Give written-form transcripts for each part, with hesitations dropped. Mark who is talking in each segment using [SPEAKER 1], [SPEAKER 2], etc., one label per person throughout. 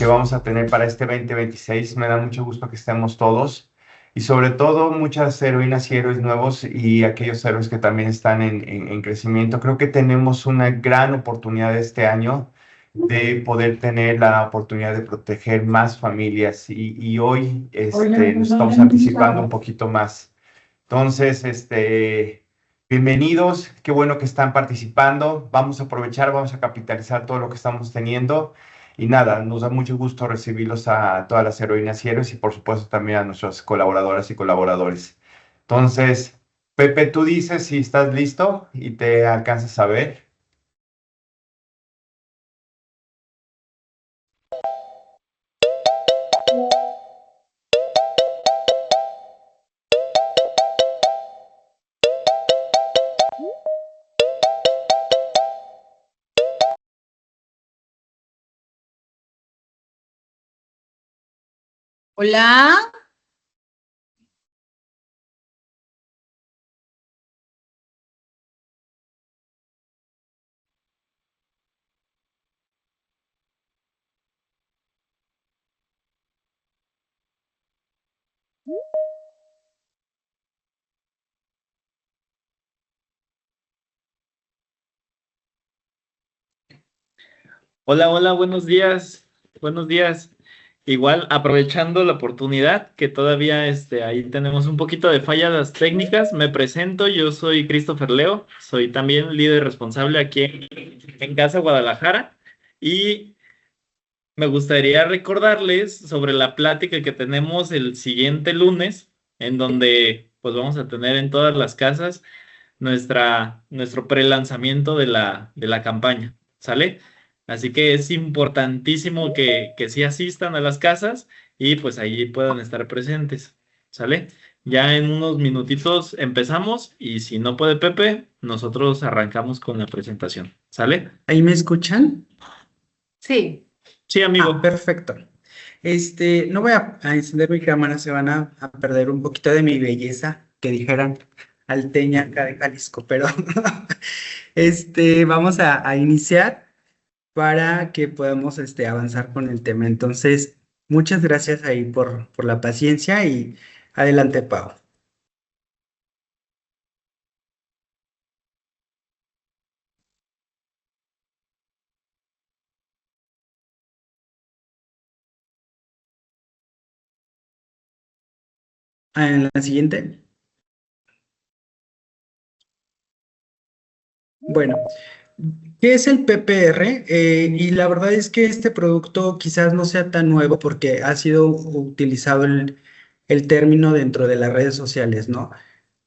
[SPEAKER 1] que vamos a tener para este 2026. Me da mucho gusto que estemos todos y sobre todo muchas heroínas y héroes nuevos y aquellos héroes que también están en crecimiento. Creo que tenemos una gran oportunidad este año de poder tener la oportunidad de proteger más familias y hoy nos estamos anticipando un poquito más. Entonces, bienvenidos, qué bueno que están participando. Vamos a aprovechar, vamos a capitalizar todo lo que estamos teniendo. Y nada, nos da mucho gusto recibirlos a todas las heroínas y héroes y por supuesto también a nuestras colaboradoras y colaboradores. Entonces, Pepe, tú dices si estás listo y te alcanzas a ver.
[SPEAKER 2] Hola,
[SPEAKER 3] Hola, hola, buenos días. Buenos días. Igual aprovechando la oportunidad que todavía ahí tenemos un poquito de fallas técnicas, me presento, yo soy Christopher Leo, soy también líder responsable aquí en Casa Guadalajara y me gustaría recordarles sobre la plática que tenemos el siguiente lunes, en donde pues vamos a tener en todas las casas nuestro pre-lanzamiento de la campaña, ¿sale? Así que es importantísimo que sí asistan a las casas y pues ahí puedan estar presentes, ¿sale? Ya en unos minutitos empezamos y si no puede Pepe, nosotros arrancamos con la presentación, ¿sale?
[SPEAKER 4] ¿Ahí me escuchan?
[SPEAKER 2] sí,
[SPEAKER 3] Sí, amigo.
[SPEAKER 4] Perfecto. No voy a encender mi cámara, se van a perder un poquito de mi belleza, que dijeran alteña acá de Jalisco, pero vamos a iniciar para que podamos avanzar con el tema. Entonces, muchas gracias ahí por la paciencia y adelante, Pau. En la siguiente. Bueno, ¿qué es el PPR? Y la verdad es que este producto quizás no sea tan nuevo porque ha sido utilizado el término dentro de las redes sociales, ¿no?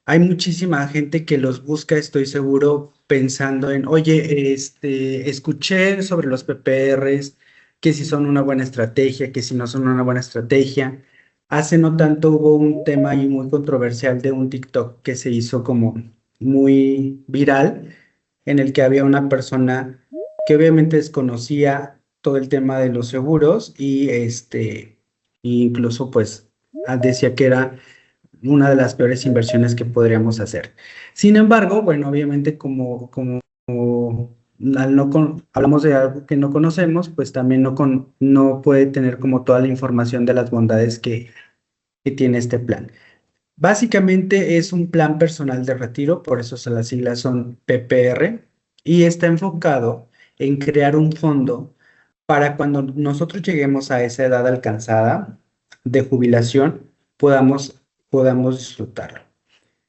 [SPEAKER 4] Hay muchísima gente que los busca, estoy seguro, pensando en, oye, escuché sobre los PPRs, que si son una buena estrategia, que si no son una buena estrategia. Hace no tanto hubo un tema ahí muy controversial de un TikTok que se hizo como muy viral, en el que había una persona que obviamente desconocía todo el tema de los seguros y incluso pues decía que era una de las peores inversiones que podríamos hacer. Sin embargo, bueno, obviamente como al hablamos de algo que no conocemos, pues también no puede tener como toda la información de las bondades que tiene este plan. Básicamente es un plan personal de retiro, por eso las siglas son PPR, y está enfocado en crear un fondo para cuando nosotros lleguemos a esa edad alcanzada de jubilación, podamos disfrutarlo.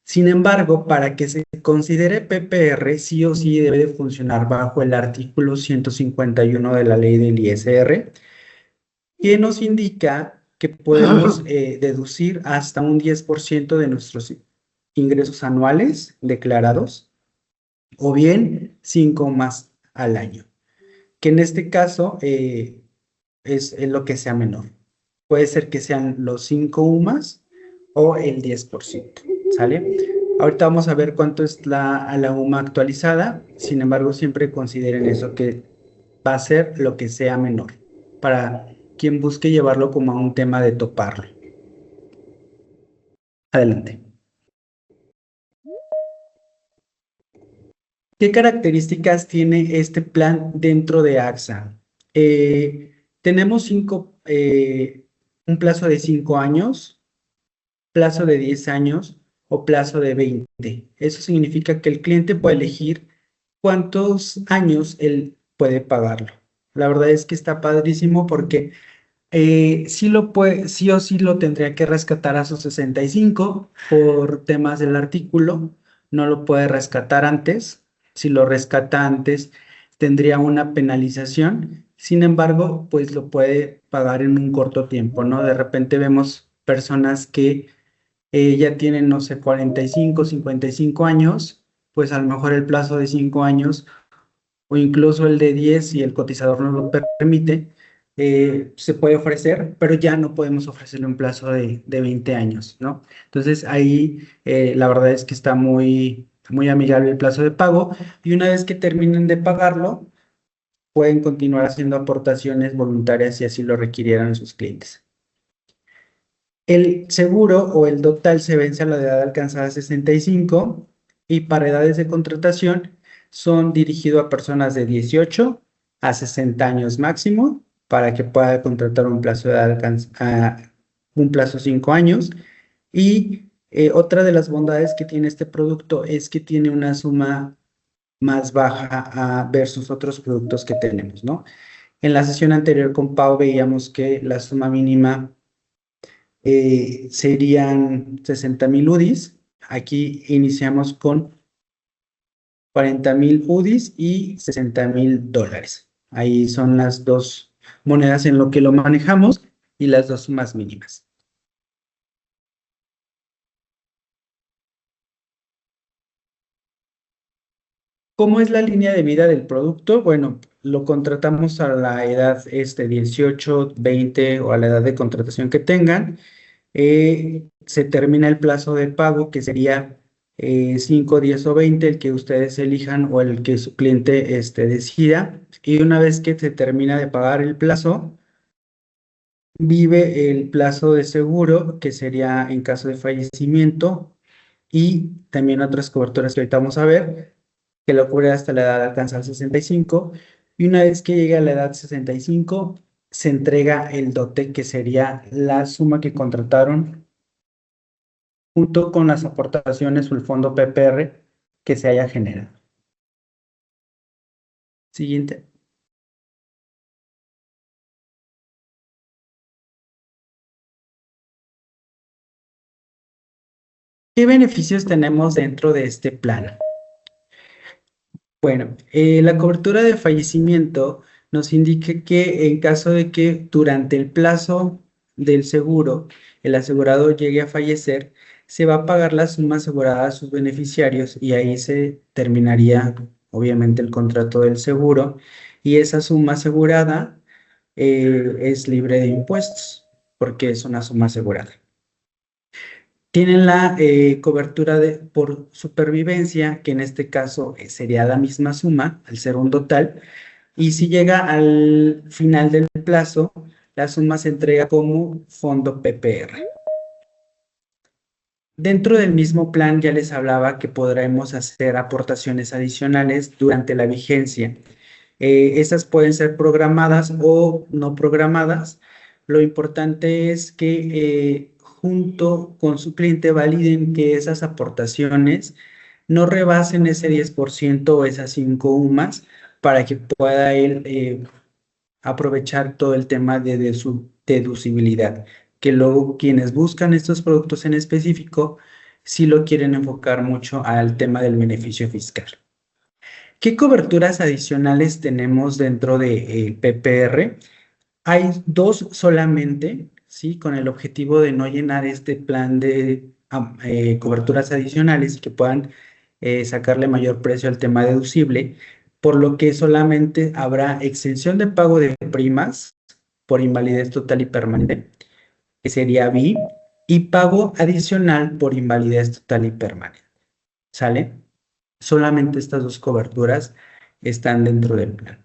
[SPEAKER 4] Sin embargo, para que se considere PPR, sí o sí debe de funcionar bajo el artículo 151 de la ley del ISR, que nos indica que podemos deducir hasta un 10% de nuestros ingresos anuales declarados o bien 5 más al año, que en este caso es lo que sea menor. Puede ser que sean los 5 UMAS o el 10%, ¿sale? Ahorita vamos a ver cuánto es la UMA actualizada, sin embargo, siempre consideren eso, que va a ser lo que sea menor, para quien busque llevarlo como a un tema de toparlo. Adelante. ¿Qué características tiene este plan dentro de AXA? Tenemos un plazo de 5 años, plazo de 10 años o plazo de 20. Eso significa que el cliente puede elegir cuántos años él puede pagarlo. La verdad es que está padrísimo porque sí o sí lo tendría que rescatar a sus 65 por temas del artículo. No lo puede rescatar antes. Si lo rescata antes, tendría una penalización. Sin embargo, pues lo puede pagar en un corto tiempo, ¿no? De repente vemos personas que ya tienen, no sé, 45, 55 años, pues a lo mejor el plazo de 5 años o incluso el de 10 si el cotizador no lo permite, se puede ofrecer, pero ya no podemos ofrecerle un plazo de 20 años, ¿no? Entonces ahí la verdad es que está muy amigable el plazo de pago y una vez que terminen de pagarlo, pueden continuar haciendo aportaciones voluntarias si así lo requirieran sus clientes. El seguro o el total se vence a la edad alcanzada 65 y para edades de contratación son dirigidos a personas de 18 a 60 años máximo para que pueda contratar un plazo de un plazo 5 años. Y otra de las bondades que tiene este producto es que tiene una suma más baja versus otros productos que tenemos, ¿no? En la sesión anterior con Pau veíamos que la suma mínima serían 60,000 UDIs. Aquí iniciamos con 40,000 UDIs y $60,000. Ahí son las dos monedas en lo que lo manejamos y las dos sumas mínimas. ¿Cómo es la línea de vida del producto? Bueno, lo contratamos a la edad 18, 20 o a la edad de contratación que tengan. Se termina el plazo de pago, que sería 5, 10 o 20, el que ustedes elijan o el que su cliente decida. Y una vez que se termina de pagar el plazo, vive el plazo de seguro, que sería en caso de fallecimiento, y también otras coberturas que ahorita vamos a ver, que lo cubre hasta la edad de alcanzar 65. Y una vez que llegue a la edad 65, se entrega el dote, que sería la suma que contrataron junto con las aportaciones o el fondo PPR que se haya generado. Siguiente. ¿Qué beneficios tenemos dentro de este plan? Bueno, la cobertura de fallecimiento nos indica que en caso de que durante el plazo del seguro el asegurado llegue a fallecer, se va a pagar la suma asegurada a sus beneficiarios y ahí se terminaría obviamente el contrato del seguro y esa suma asegurada es libre de impuestos porque es una suma asegurada. Tienen la cobertura por supervivencia, que en este caso sería la misma suma, al ser un total, y si llega al final del plazo, la suma se entrega como fondo PPR. Dentro del mismo plan ya les hablaba que podremos hacer aportaciones adicionales durante la vigencia. Esas pueden ser programadas o no programadas. Lo importante es que junto con su cliente validen que esas aportaciones no rebasen ese 10% o esas 5 UMAS para que pueda él aprovechar todo el tema de su deducibilidad. Que luego quienes buscan estos productos en específico sí lo quieren enfocar mucho al tema del beneficio fiscal. ¿Qué coberturas adicionales tenemos dentro de PPR? Hay dos solamente, ¿sí? Con el objetivo de no llenar este plan de coberturas adicionales que puedan sacarle mayor precio al tema deducible, por lo que solamente habrá exención de pago de primas por invalidez total y permanente, que sería BI, y pago adicional por invalidez total y permanente. ¿Sale? Solamente estas dos coberturas están dentro del plan.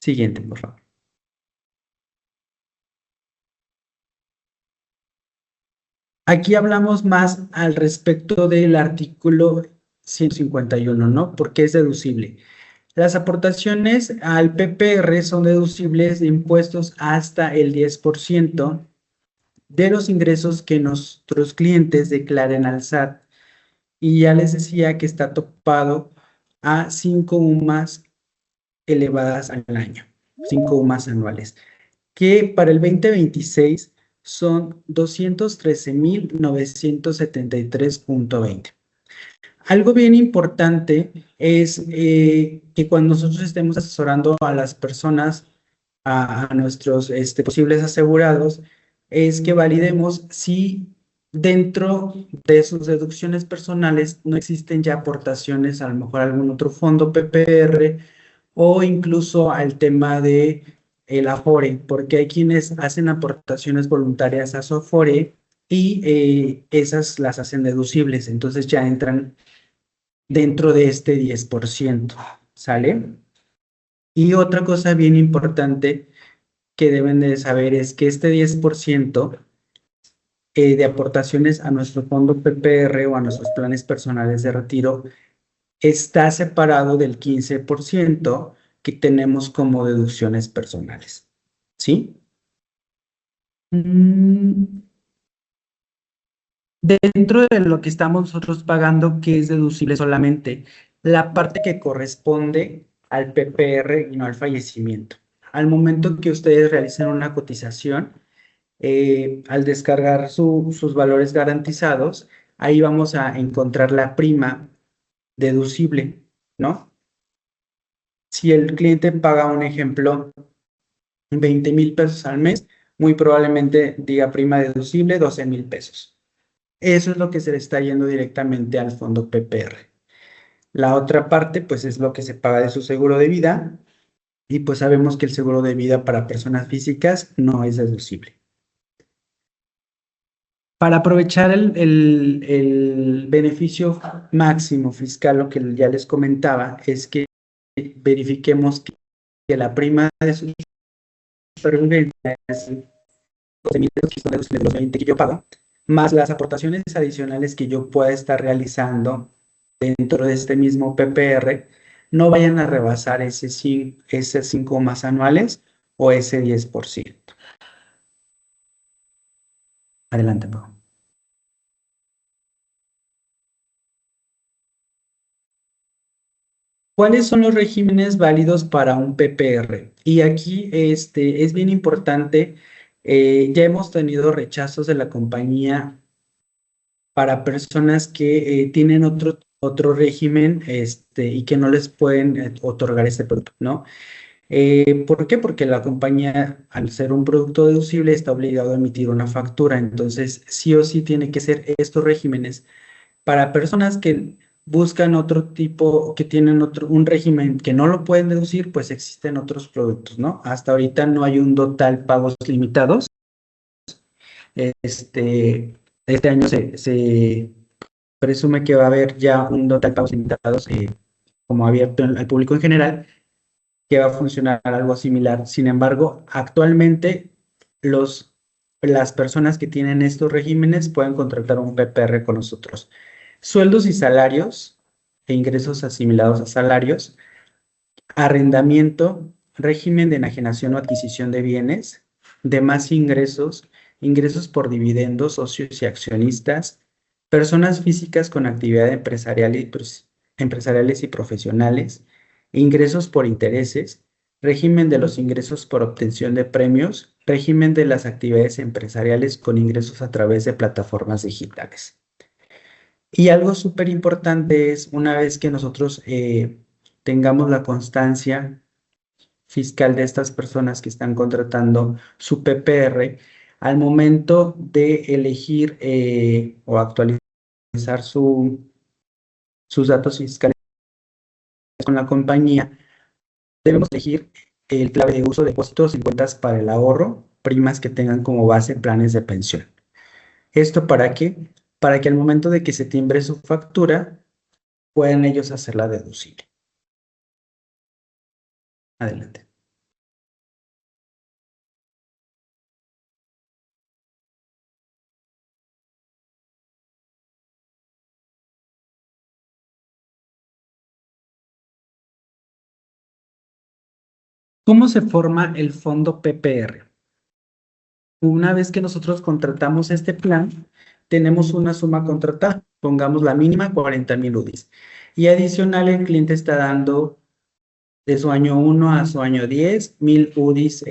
[SPEAKER 4] Siguiente, por favor. Aquí hablamos más al respecto del artículo 151, ¿no? Porque es deducible. Las aportaciones al PPR son deducibles de impuestos hasta el 10% de los ingresos que nuestros clientes declaren al SAT. Y ya les decía que está topado a 5 UMAS elevadas al año, 5 UMAS anuales, que para el 2026 son 213,973.20. Algo bien importante es que cuando nosotros estemos asesorando a las personas, a nuestros posibles asegurados, es que validemos si dentro de sus deducciones personales no existen ya aportaciones, a lo mejor a algún otro fondo PPR o incluso al tema de el Afore, porque hay quienes hacen aportaciones voluntarias a su Afore y esas las hacen deducibles, entonces ya entran dentro de este 10%, ¿sale? Y otra cosa bien importante que deben de saber es que este 10% de aportaciones a nuestro fondo PPR o a nuestros planes personales de retiro está separado del 15% que tenemos como deducciones personales, ¿sí? Mm, Dentro de lo que estamos nosotros pagando, que es deducible solamente la parte que corresponde al PPR y no al fallecimiento. Al momento que ustedes realicen una cotización, al descargar sus valores garantizados, ahí vamos a encontrar la prima deducible, ¿no? Si el cliente paga, un ejemplo, 20,000 pesos al mes, muy probablemente diga prima deducible 12,000 pesos. Eso es lo que se le está yendo directamente al fondo PPR. La otra parte, pues, es lo que se paga de su seguro de vida, y pues sabemos que el seguro de vida para personas físicas no es deducible. Para aprovechar el beneficio máximo fiscal, lo que ya les comentaba, es que verifiquemos que la prima de su supervivencia es 12,000 pesos, que son deducibles de los 20 que yo pago, más las aportaciones adicionales que yo pueda estar realizando dentro de este mismo PPR, no vayan a rebasar ese 5 más anuales o ese 10%. Adelante, Pau. ¿Cuáles son los regímenes válidos para un PPR? Y aquí es bien importante, ya hemos tenido rechazos de la compañía para personas que tienen otro régimen y que no les pueden otorgar este producto, ¿no? ¿Por qué? Porque la compañía, al ser un producto deducible, está obligado a emitir una factura. Entonces, sí o sí tiene que ser estos regímenes para personas que buscan otro tipo, que tienen un régimen que no lo pueden deducir, pues existen otros productos, ¿no? Hasta ahorita no hay un total pagos limitados. Este año se presume que va a haber ya un total pagos limitados como abierto al público en general, que va a funcionar algo similar. Sin embargo, actualmente las personas que tienen estos regímenes pueden contratar un PPR con nosotros. Sueldos y salarios e ingresos asimilados a salarios, arrendamiento, régimen de enajenación o adquisición de bienes, demás ingresos, ingresos por dividendos, socios y accionistas, personas físicas con actividad empresariales y profesionales, ingresos por intereses, régimen de los ingresos por obtención de premios, régimen de las actividades empresariales con ingresos a través de plataformas digitales. Y algo súper importante es, una vez que nosotros tengamos la constancia fiscal de estas personas que están contratando su PPR, al momento de elegir o actualizar sus datos fiscales con la compañía, debemos elegir el clave de uso, depósitos en cuentas para el ahorro, primas que tengan como base planes de pensión. ¿Esto para qué? Para que al momento de que se timbre su factura, puedan ellos hacerla deducible. Adelante. ¿Cómo se forma el fondo PPR? Una vez que nosotros contratamos este plan, tenemos una suma contratada, pongamos la mínima 40,000 UDIs. Y adicional, el cliente está dando de su año 1 a su año 10, 1,000 UDIs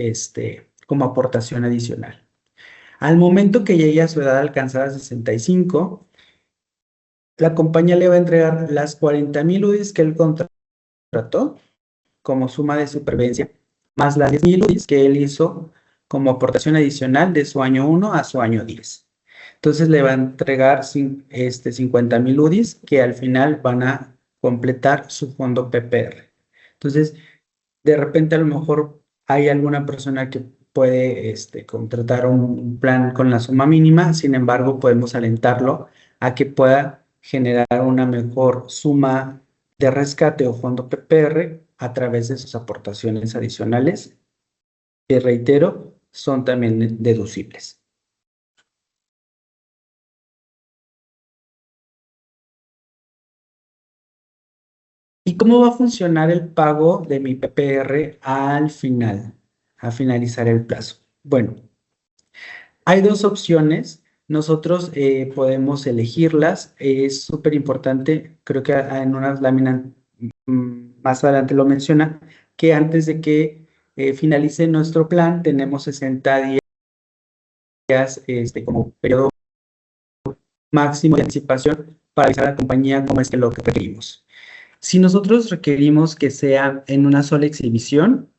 [SPEAKER 4] como aportación adicional. Al momento que llegue a su edad alcanzada 65, la compañía le va a entregar las 40,000 UDIs que él contrató como suma de supervivencia, más las 10,000 UDIs que él hizo como aportación adicional de su año 1 a su año 10. Entonces le va a entregar 50,000 UDIs que al final van a completar su fondo PPR. Entonces, de repente a lo mejor hay alguna persona que puede contratar un plan con la suma mínima, sin embargo, podemos alentarlo a que pueda generar una mejor suma de rescate o fondo PPR a través de sus aportaciones adicionales, que reitero, son también deducibles. ¿Y cómo va a funcionar el pago de mi PPR al final, a finalizar el plazo? Bueno, hay dos opciones. Nosotros podemos elegirlas. Es súper importante, creo que en unas láminas más adelante lo menciona, que antes de que finalice nuestro plan, tenemos 60 días como periodo máximo de anticipación para avisar a la compañía cómo es que lo que requerimos. Si nosotros requerimos que sea en una sola exhibición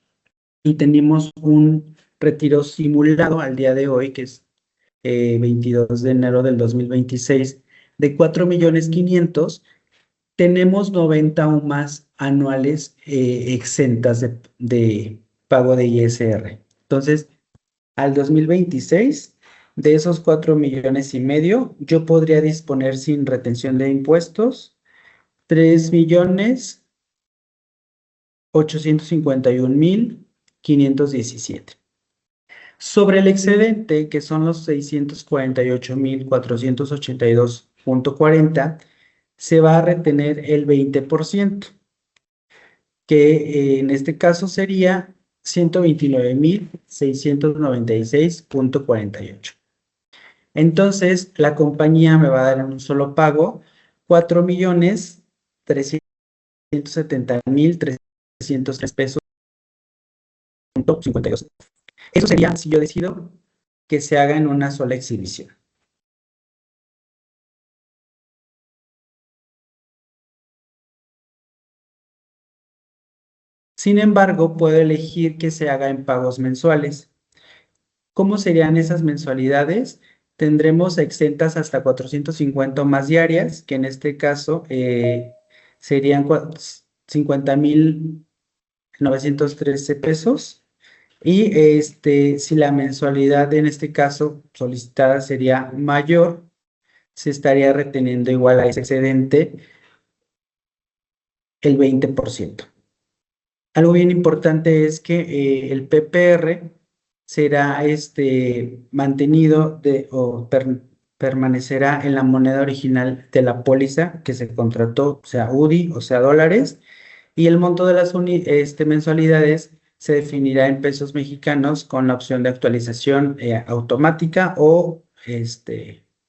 [SPEAKER 4] y tenemos un retiro simulado al día de hoy, que es 22 de enero del 2026, de 4,500,000, tenemos 90 UMAS anuales exentas de pago de ISR. Entonces, al 2026, de esos 4,500,000, yo podría disponer sin retención de impuestos 3,851,517. Sobre el excedente, que son los 648,482,40, se va a retener el 20%, que en este caso sería 129,696,48. Entonces, la compañía me va a dar en un solo pago 4,370,303 pesos. Eso sería si yo decido que se haga en una sola exhibición. Sin embargo, puedo elegir que se haga en pagos mensuales. ¿Cómo serían esas mensualidades? Tendremos exentas hasta 450 más diarias, que en este caso serían 50,913 pesos. Y si la mensualidad en este caso solicitada sería mayor, se estaría reteniendo igual a ese excedente el 20%. Algo bien importante es que el PPR será mantenido o permanecerá en la moneda original de la póliza que se contrató, sea UDI o sea dólares, y el monto de las mensualidades se definirá en pesos mexicanos con la opción de actualización automática o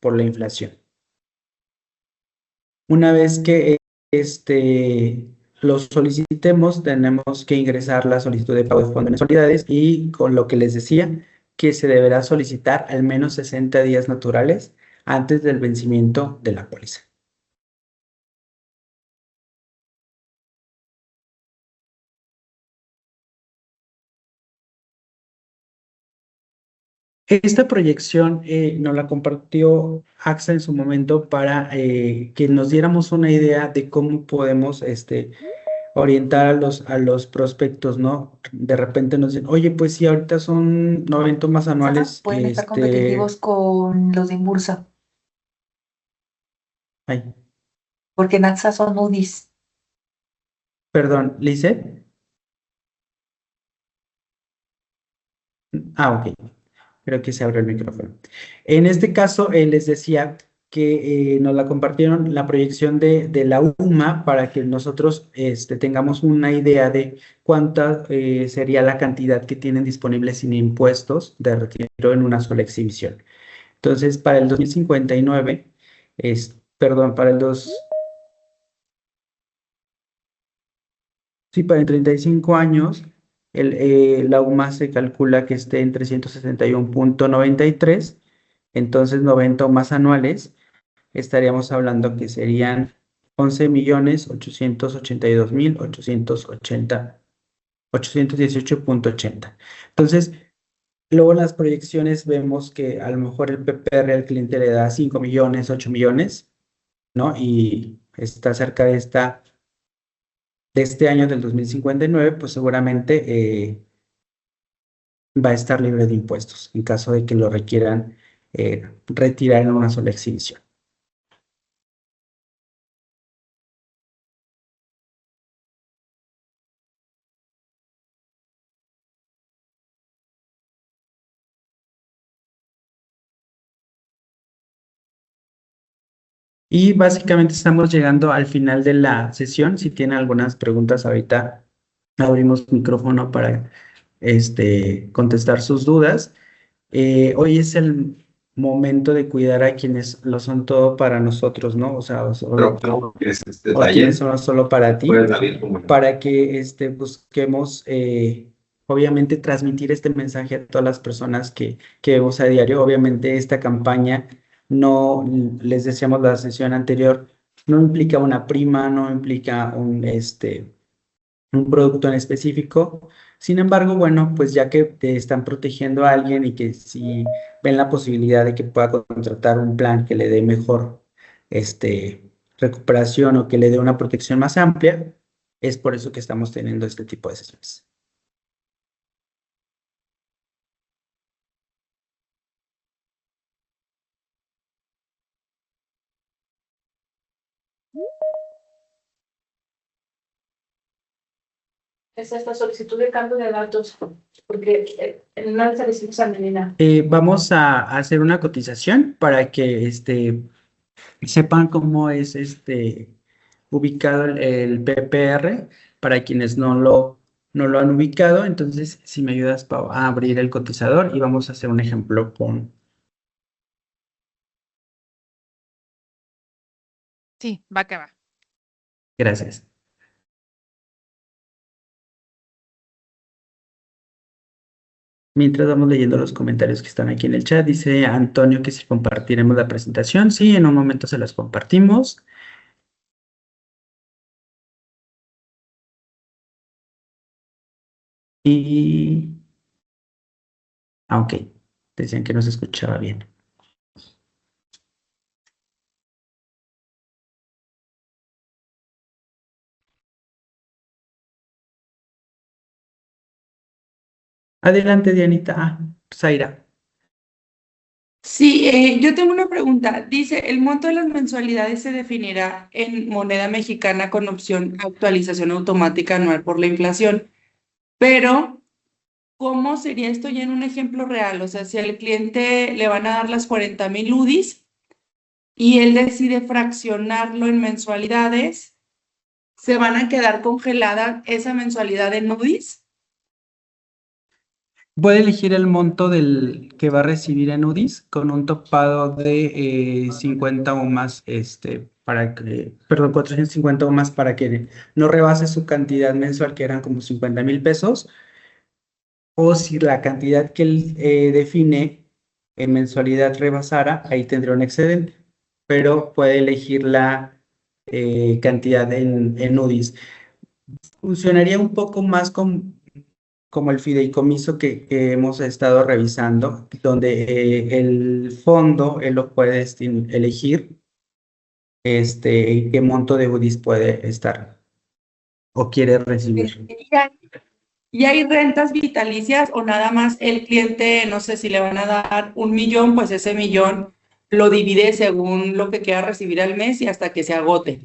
[SPEAKER 4] por la inflación. Una vez que lo solicitemos, tenemos que ingresar la solicitud de pago de fondo de mensualidades y con lo que les decía, que se deberá solicitar al menos 60 días naturales antes del vencimiento de la póliza. Esta proyección nos la compartió AXA en su momento para que nos diéramos una idea de cómo podemos orientar a los prospectos, ¿no? De repente nos dicen, oye, pues sí, ahorita son 90 más anuales.
[SPEAKER 2] Pueden estar competitivos con los de Inbursa,
[SPEAKER 4] Ay,
[SPEAKER 2] porque en AXA son UDIs.
[SPEAKER 4] perdón, ¿Lice? Ok, creo que se abrió el micrófono. En este caso, les decía que nos la compartieron, la proyección de la UMA, para que nosotros tengamos una idea de cuánta sería la cantidad que tienen disponible sin impuestos de retiro en una sola exhibición. Entonces, para el 2059, perdón, para el 35 años, la UMA se calcula que esté en 361.93, entonces 90 UMAs anuales, estaríamos hablando que serían 11.882.818.80. Entonces, luego en las proyecciones vemos que a lo mejor el PPR al cliente le da 5 millones, 8 millones, ¿no? Y está cerca de este año del 2059, pues seguramente va a estar libre de impuestos en caso de que lo requieran retirar en una sola exhibición. Y básicamente estamos llegando al final de la sesión. Si tienen algunas preguntas, ahorita abrimos micrófono para contestar sus dudas. Hoy es el momento de cuidar a quienes lo son todo para nosotros, ¿no? O sea, o quienes son solo para ti, para que busquemos, obviamente, transmitir este mensaje a todas las personas que vemos a diario. Obviamente, esta campaña, no les decíamos la sesión anterior, no implica una prima, no implica un producto en específico. Sin embargo, bueno, pues ya que te están protegiendo a alguien y que si ven la posibilidad de que pueda contratar un plan que le dé mejor recuperación o que le dé una protección más amplia, es por eso que estamos teniendo este tipo de sesiones.
[SPEAKER 2] Es esta solicitud de cambio de datos, porque no le recibimos a Melina.
[SPEAKER 4] Vamos a hacer una cotización para que sepan cómo es ubicado el PPR para quienes no lo han ubicado. Entonces, si me ayudas, Pau, a abrir el cotizador y vamos a hacer un ejemplo con...
[SPEAKER 5] Sí, va que va.
[SPEAKER 4] Gracias. Mientras vamos leyendo los comentarios que están aquí en el chat, dice Antonio que si compartiremos la presentación. Sí, en un momento se las compartimos. Y... ok, decían que no se escuchaba bien. Adelante, Dianita. Zaira.
[SPEAKER 6] Sí, yo tengo una pregunta. Dice, el monto de las mensualidades se definirá en moneda mexicana con opción actualización automática anual por la inflación. Pero, ¿cómo sería esto ya en un ejemplo real? O sea, si al cliente le van a dar las 40,000 UDIs y él decide fraccionarlo en mensualidades, ¿se van a quedar congelada esa mensualidad en UDIs?
[SPEAKER 4] Puede elegir el monto del que va a recibir en UDIs con un topado de 50 o más, perdón, 450 o más para que no rebase su cantidad mensual, que eran como 50,000 pesos, o si la cantidad que él define en mensualidad rebasara, ahí tendría un excedente, pero puede elegir la cantidad en UDIs. Funcionaría un poco más como el fideicomiso que hemos estado revisando, donde el fondo él lo puede elegir qué monto de UDIs puede estar o quiere recibir.
[SPEAKER 6] ¿Y hay rentas vitalicias o nada más el cliente, no sé si le van a dar 1,000,000, pues ese 1,000,000 lo divide según lo que quiera recibir al mes y hasta que se agote?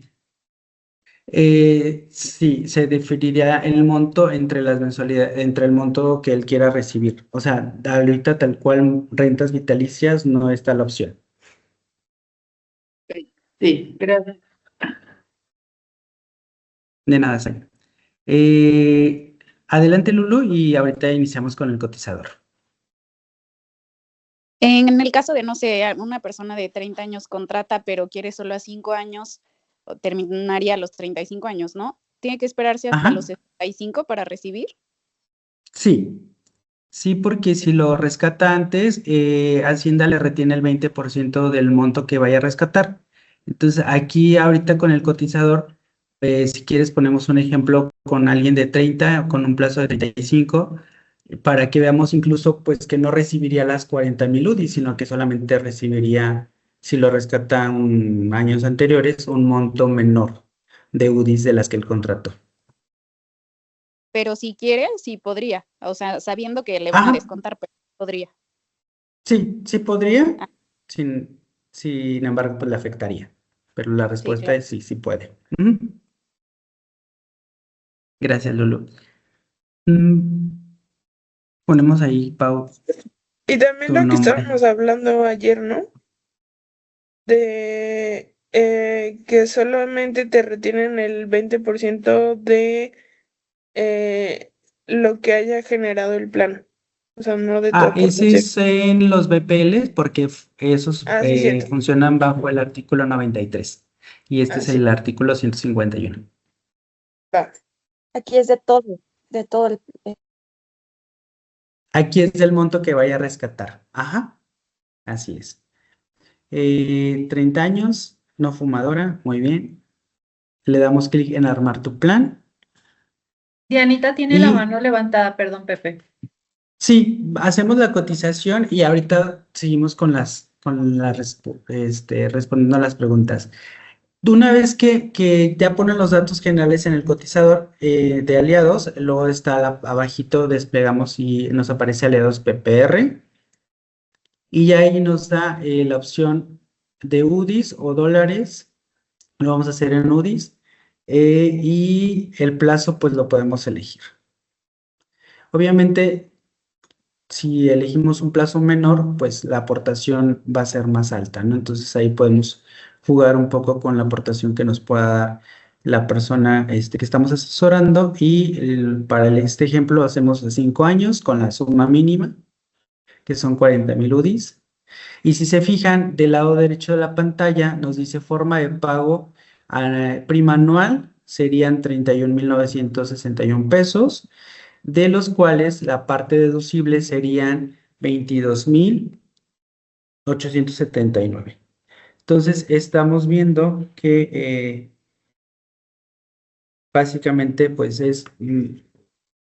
[SPEAKER 4] Sí, se definiría el monto entre las mensualidades, entre el monto que él quiera recibir. O sea, ahorita tal cual rentas vitalicias no está la opción.
[SPEAKER 6] Sí, gracias.
[SPEAKER 4] De nada, Zaira. Adelante, Lulu, y ahorita iniciamos con el cotizador.
[SPEAKER 7] En el caso de, no sé, una persona de 30 años contrata, pero quiere solo a 5 años, o terminaría a los 35 años, ¿no? ¿Tiene que esperarse hasta
[SPEAKER 4] Ajá.
[SPEAKER 7] los 65 para recibir?
[SPEAKER 4] Sí, sí, porque si lo rescata antes, Hacienda le retiene el 20% del monto que vaya a rescatar. Entonces, aquí ahorita con el cotizador, si quieres ponemos un ejemplo con alguien de 30, con un plazo de 35, para que veamos incluso pues que no recibiría las 40,000 UDIs, sino que solamente recibiría, si lo rescatan años anteriores, un monto menor de UDIs de las que él contrató.
[SPEAKER 7] Pero si quiere, sí podría. O sea, sabiendo que le van a
[SPEAKER 4] Ajá,
[SPEAKER 7] descontar, pero podría.
[SPEAKER 4] sí, sí podría,
[SPEAKER 7] Ah,
[SPEAKER 4] sin embargo, pues le afectaría. Pero la
[SPEAKER 7] sí,
[SPEAKER 4] respuesta
[SPEAKER 7] claro.
[SPEAKER 4] es sí, sí puede. Ujú. Gracias, Lulu. Mm, Ponemos ahí, Pau,
[SPEAKER 8] Y también
[SPEAKER 4] tu
[SPEAKER 8] lo que
[SPEAKER 4] nombre.
[SPEAKER 8] estábamos hablando ayer, ¿no? De que solamente te retienen el 20% de lo que haya generado el plan. O sea, no de tu
[SPEAKER 4] Ese
[SPEAKER 8] aportación.
[SPEAKER 4] es en los BPLs porque esos
[SPEAKER 8] Ah, sí, cierto.
[SPEAKER 4] funcionan bajo el artículo 93 y este
[SPEAKER 8] Ah,
[SPEAKER 4] es
[SPEAKER 8] sí.
[SPEAKER 4] el artículo 151.
[SPEAKER 8] Va.
[SPEAKER 9] Aquí es de todo el,
[SPEAKER 4] Aquí es el monto que vaya a rescatar. Ajá, así es. 30 años, no fumadora, muy bien. Le damos clic en armar tu plan
[SPEAKER 2] Dianita tiene la
[SPEAKER 4] y
[SPEAKER 2] mano levantada, perdón, Pepe.
[SPEAKER 4] sí, hacemos la cotización y ahorita seguimos respondiendo a las preguntas. Una vez que ya ponen los datos generales en el cotizador de aliados, luego está abajito, desplegamos y nos aparece aliados PPR y ya ahí nos da la opción de UDIs o dólares, lo vamos a hacer en UDIs y el plazo pues lo podemos elegir. Obviamente, si elegimos un plazo menor, pues la aportación va a ser más alta, ¿no? Entonces ahí podemos jugar un poco con la aportación que nos pueda dar la persona que estamos asesorando y para este ejemplo hacemos de 5 años con la suma mínima, que son 40,000 UDIs. Y si se fijan, del lado derecho de la pantalla nos dice forma de pago prima anual, serían 31,961 pesos, de los cuales la parte deducible serían 22,879. Entonces, estamos viendo que básicamente, pues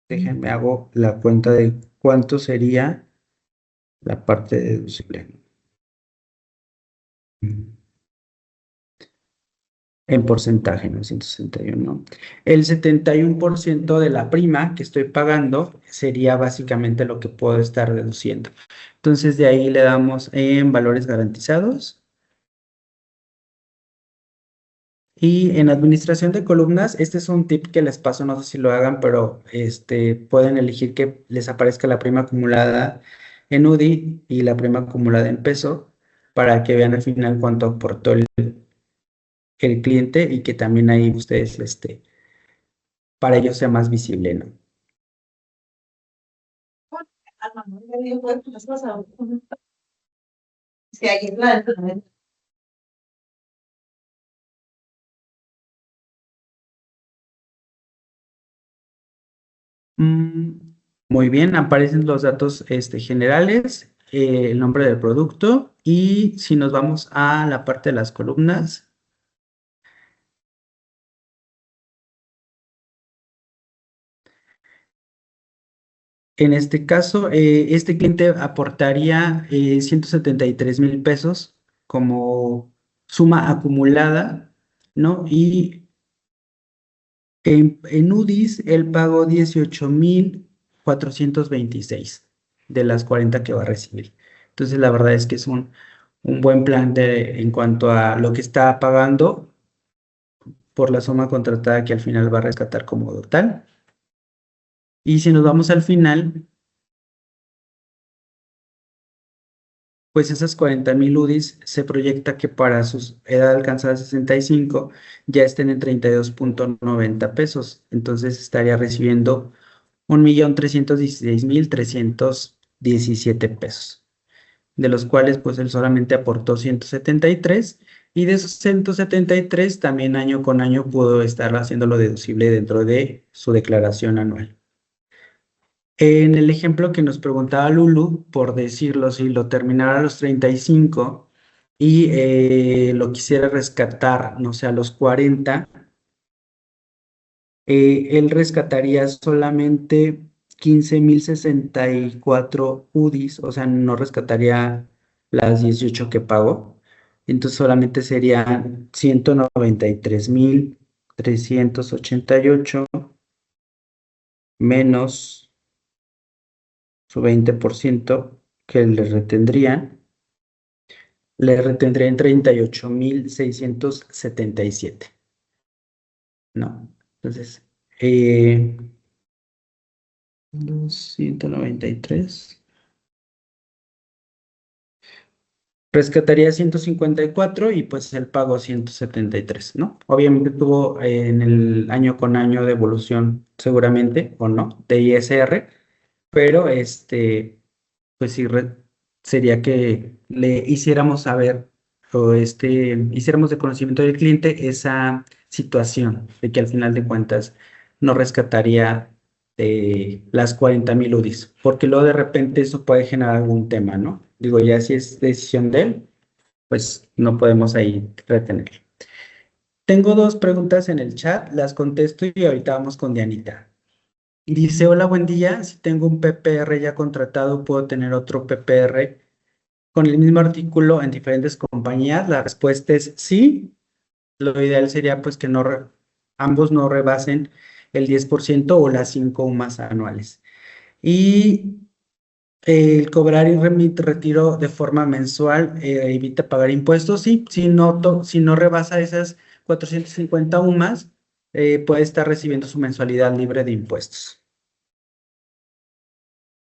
[SPEAKER 4] déjenme hago la cuenta de cuánto sería la parte deducible. En porcentaje, 961. El 71% de la prima que estoy pagando sería básicamente lo que puedo estar deduciendo. Entonces, de ahí le damos en valores garantizados. Y en administración de columnas, este es un tip que les paso, no sé si lo hagan, pero pueden elegir que les aparezca la prima acumulada en UDI y la prima acumulada en peso para que vean al final cuánto aportó el cliente y que también ahí ustedes, para ellos sea más visible, ¿no?
[SPEAKER 2] Sí, ahí es la.
[SPEAKER 4] Muy bien, aparecen los datos generales, el nombre del producto y si nos vamos a la parte de las columnas, en este caso, este cliente aportaría 173,000 pesos como suma acumulada, ¿no? Y en UDIs él pagó 18,426 de las 40 que va a recibir. Entonces, la verdad es que es un buen plan en cuanto a lo que está pagando por la suma contratada que al final va a rescatar como total. Y si nos vamos al final, pues esas 40,000 UDIs se proyecta que para su edad alcanzada 65 ya estén en 32.90 pesos. Entonces estaría recibiendo 1,316,317 pesos, de los cuales pues él solamente aportó 173 y de esos 173 también año con año pudo estar haciéndolo deducible dentro de su declaración anual. En el ejemplo que nos preguntaba Lulu, por decirlo, si lo terminara a los 35 y lo quisiera rescatar, no sé, a los 40, él rescataría solamente 15,064 UDIs, o sea, no rescataría las 18 que pagó. Entonces solamente serían 193,388 menos su 20% que le retendrían 38,677. ¿No? Entonces, 193. Rescataría 154 y pues él pagó 173, ¿no? Obviamente tuvo en el año con año de evolución, seguramente, o no, de ISR, pero pues sí, sería que le hiciéramos saber o hiciéramos de conocimiento del cliente esa situación de que al final de cuentas no rescataría las 40,000 UDIs, porque luego de repente eso puede generar algún tema, ¿no? Digo, ya si es decisión de él, pues no podemos ahí retener. Tengo dos preguntas en el chat, las contesto y ahorita vamos con Dianita. Dice, hola, buen día. Si tengo un PPR ya contratado, ¿puedo tener otro PPR con el mismo artículo en diferentes compañías? La respuesta es sí. Lo ideal sería pues que ambos no rebasen el 10% o las 5 UMAS anuales. Y el cobrar y retiro de forma mensual evita pagar impuestos. Sí, si no rebasa esas 450 UMAS, puede estar recibiendo su mensualidad libre de impuestos.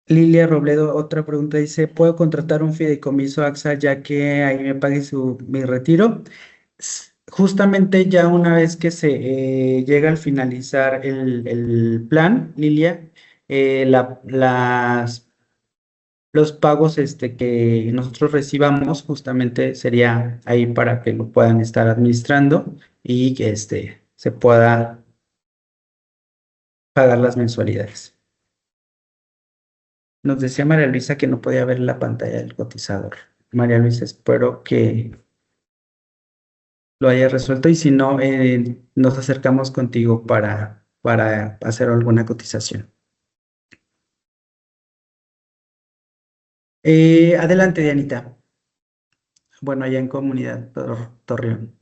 [SPEAKER 4] Lilia Robledo, otra pregunta, dice, ¿puedo contratar un fideicomiso AXA ya que ahí me pague mi retiro? Justamente ya una vez que se llega al finalizar el plan, Lilia, los pagos que nosotros recibamos justamente sería ahí para que lo puedan estar administrando y que se pueda pagar las mensualidades. Nos decía María Luisa que no podía ver la pantalla del cotizador. María Luisa, espero que lo hayas resuelto y si no, nos acercamos contigo para hacer alguna cotización. Adelante, Dianita. Bueno, allá en Comunidad Torreón.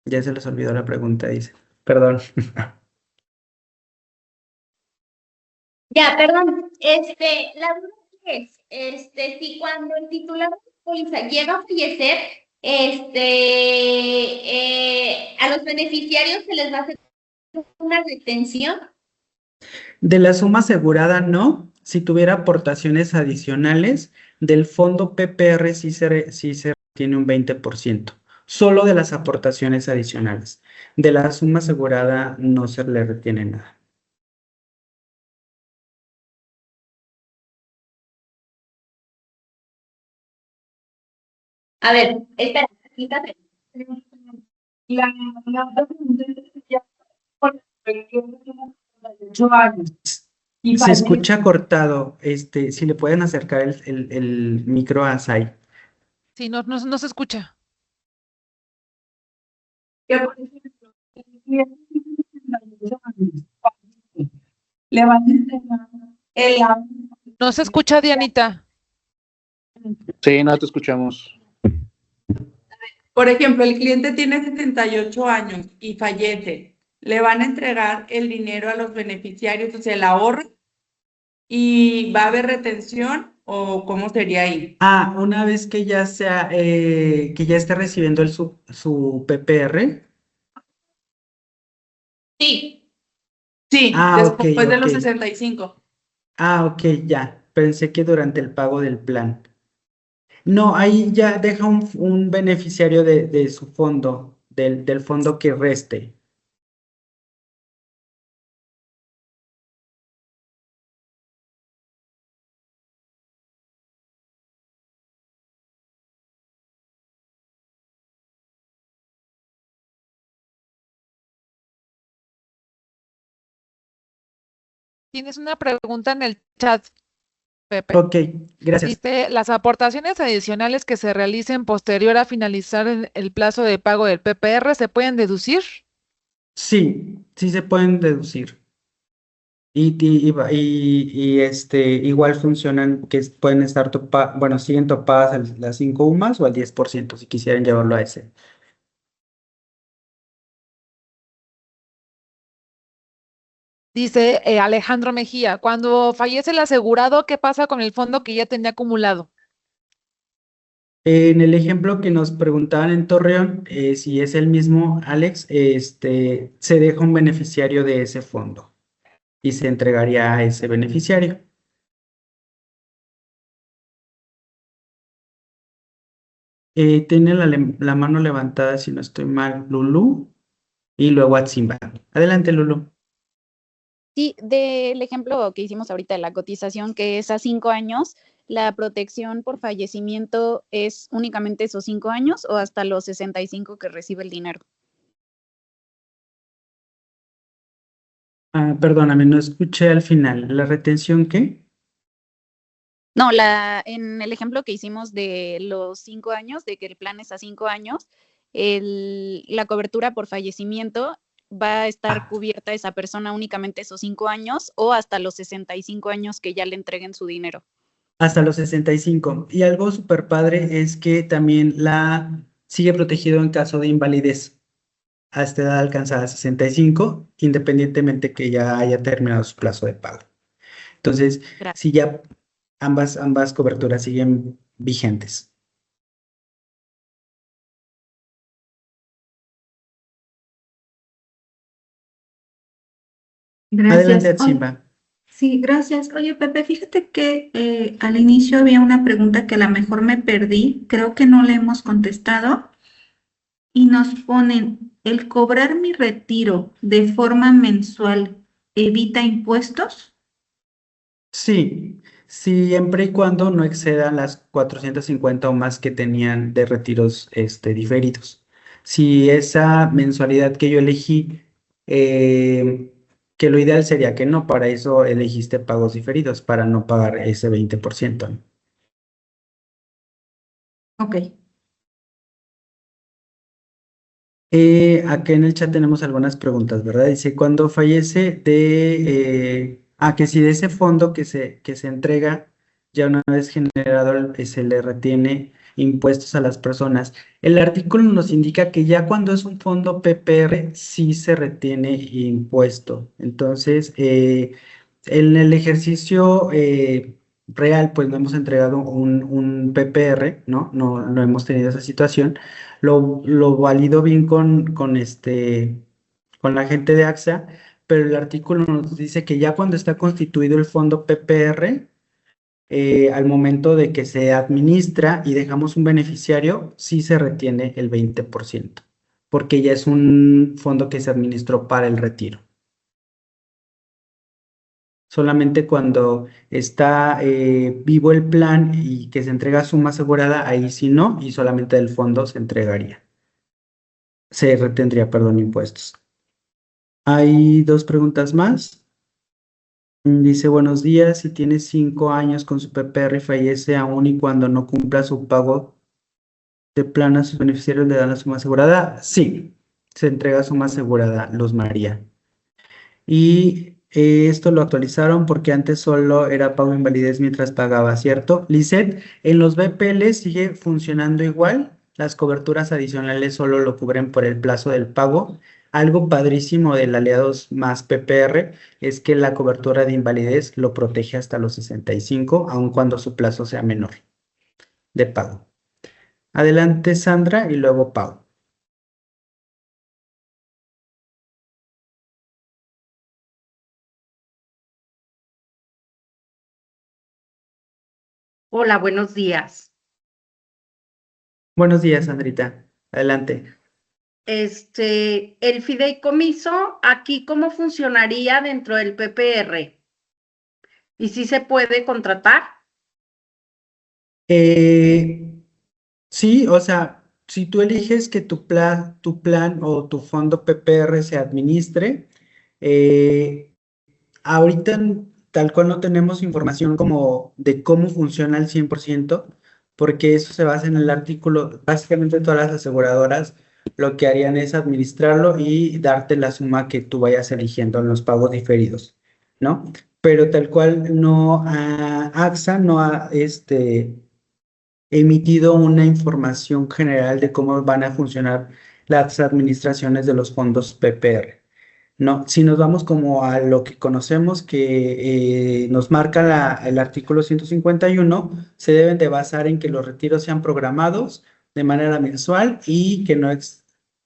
[SPEAKER 4] Ya se les olvidó la pregunta, dice. Perdón.
[SPEAKER 10] Ya, perdón. La duda es, si cuando el titular de la póliza llega a fallecer, a los beneficiarios se les va a hacer una retención.
[SPEAKER 4] De la suma asegurada, no. Si tuviera aportaciones adicionales, del fondo PPR sí se tiene un 20%. Solo de las aportaciones adicionales. De la suma asegurada no se le retiene nada.
[SPEAKER 10] A ver, espera, quítate.
[SPEAKER 4] Se escucha cortado. Si le pueden acercar el micro a Sai.
[SPEAKER 5] Sí, no se escucha. No se escucha, Dianita.
[SPEAKER 11] Sí, no te escuchamos.
[SPEAKER 6] Por ejemplo, el cliente tiene 78 años y fallece. Le van a entregar el dinero a los beneficiarios, o sea, el ahorro, y va a haber retención ¿O cómo sería ahí?
[SPEAKER 4] Una vez que ya sea, que ya esté recibiendo su PPR.
[SPEAKER 10] Sí.
[SPEAKER 6] Sí,
[SPEAKER 4] Ok,
[SPEAKER 6] después de los
[SPEAKER 4] ok.
[SPEAKER 6] 65.
[SPEAKER 4] Ok, ya. Pensé que durante el pago del plan. No, ahí ya deja un beneficiario de su fondo, del fondo que reste.
[SPEAKER 5] Tienes una pregunta en el chat, Pepe.
[SPEAKER 4] Ok, gracias.
[SPEAKER 5] Dice, las aportaciones adicionales que se realicen posterior a finalizar el plazo de pago del PPR, ¿se pueden deducir?
[SPEAKER 4] Sí, sí se pueden deducir. Igual funcionan que pueden estar topadas, bueno, siguen topadas las 5 UMAS o al 10% si quisieran llevarlo a ese.
[SPEAKER 5] Dice Alejandro Mejía, cuando fallece el asegurado, ¿qué pasa con el fondo que ya tenía acumulado?
[SPEAKER 4] En el ejemplo que nos preguntaban en Torreón, si es el mismo, Alex, se deja un beneficiario de ese fondo y se entregaría a ese beneficiario. Tiene la mano levantada, si no estoy mal, Lulu, y luego Atsimba. Adelante, Lulu.
[SPEAKER 7] Sí, del ejemplo que hicimos ahorita de la cotización, que es a 5 años, ¿la protección por fallecimiento es únicamente esos 5 años o hasta los 65 que recibe el dinero?
[SPEAKER 4] Perdóname, no escuché al final. ¿La retención qué?
[SPEAKER 7] No, en el ejemplo que hicimos de los 5 años, de que el plan es a 5 años, la cobertura por fallecimiento va a estar cubierta esa persona únicamente esos 5 años o hasta los 65 años que ya le entreguen su dinero.
[SPEAKER 4] Hasta los 65. Y algo súper padre es que también la sigue protegido en caso de invalidez hasta edad alcanzada 65, independientemente que ya haya terminado su plazo de pago. Entonces,
[SPEAKER 7] Gracias.
[SPEAKER 4] si ya ambas coberturas siguen vigentes. Adelante,
[SPEAKER 12] Gracias.
[SPEAKER 4] Atsimba.
[SPEAKER 12] Sí, gracias. Oye, Pepe, fíjate que al inicio había una pregunta que a lo mejor me perdí, creo que no le hemos contestado, y nos ponen, ¿el cobrar mi retiro de forma mensual evita impuestos?
[SPEAKER 4] Sí, siempre y cuando no excedan las 450 o más que tenían de retiros diferidos. Si esa mensualidad que yo elegí, que lo ideal sería que no, para eso elegiste pagos diferidos, para no pagar ese 20%.
[SPEAKER 12] Ok.
[SPEAKER 4] Acá en el chat tenemos algunas preguntas, ¿verdad? Dice, cuando fallece que si de ese fondo que se entrega, ya una vez generado, se le retiene impuestos a las personas. El artículo nos indica que ya cuando es un fondo PPR, sí se retiene impuesto. Entonces, en el ejercicio real, pues no hemos entregado un PPR, ¿no? No hemos tenido esa situación. Lo valido bien con la gente de AXA, pero el artículo nos dice que ya cuando está constituido el fondo PPR, al momento de que se administra y dejamos un beneficiario, sí se retiene el 20%, porque ya es un fondo que se administró para el retiro. Solamente cuando está vivo el plan y que se entrega suma asegurada, ahí sí no, y solamente del fondo se entregaría. Se retendría, perdón, impuestos. Hay dos preguntas más. Dice, buenos días, si tiene 5 años con su PPR y fallece aún y cuando no cumpla su pago de plan a sus beneficiarios le dan la suma asegurada. Sí, se entrega suma asegurada, Luz María. Y esto lo actualizaron porque antes solo era pago de invalidez mientras pagaba, ¿cierto? Lisette, en los BPL sigue funcionando igual. Las coberturas adicionales solo lo cubren por el plazo del pago, Algo padrísimo del Aliados Más PPR es que la cobertura de invalidez lo protege hasta los 65, aun cuando su plazo sea menor de pago. Adelante, Sandra, y luego Pau.
[SPEAKER 13] Hola, buenos días.
[SPEAKER 4] Buenos días, Sandrita. Adelante.
[SPEAKER 13] El fideicomiso, aquí, ¿cómo funcionaría dentro del PPR? ¿Y si se puede contratar?
[SPEAKER 4] Sí, o sea, si tú eliges que tu plan o tu fondo PPR se administre, ahorita tal cual no tenemos información como de cómo funciona al 100%, porque eso se basa en el artículo. Básicamente todas las aseguradoras lo que harían es administrarlo y darte la suma que tú vayas eligiendo en los pagos diferidos, ¿no? Pero tal cual no, AXA no ha emitido una información general de cómo van a funcionar las administraciones de los fondos PPR. No, si nos vamos como a lo que conocemos que nos marca el artículo 151, se deben de basar en que los retiros sean programados de manera mensual y que no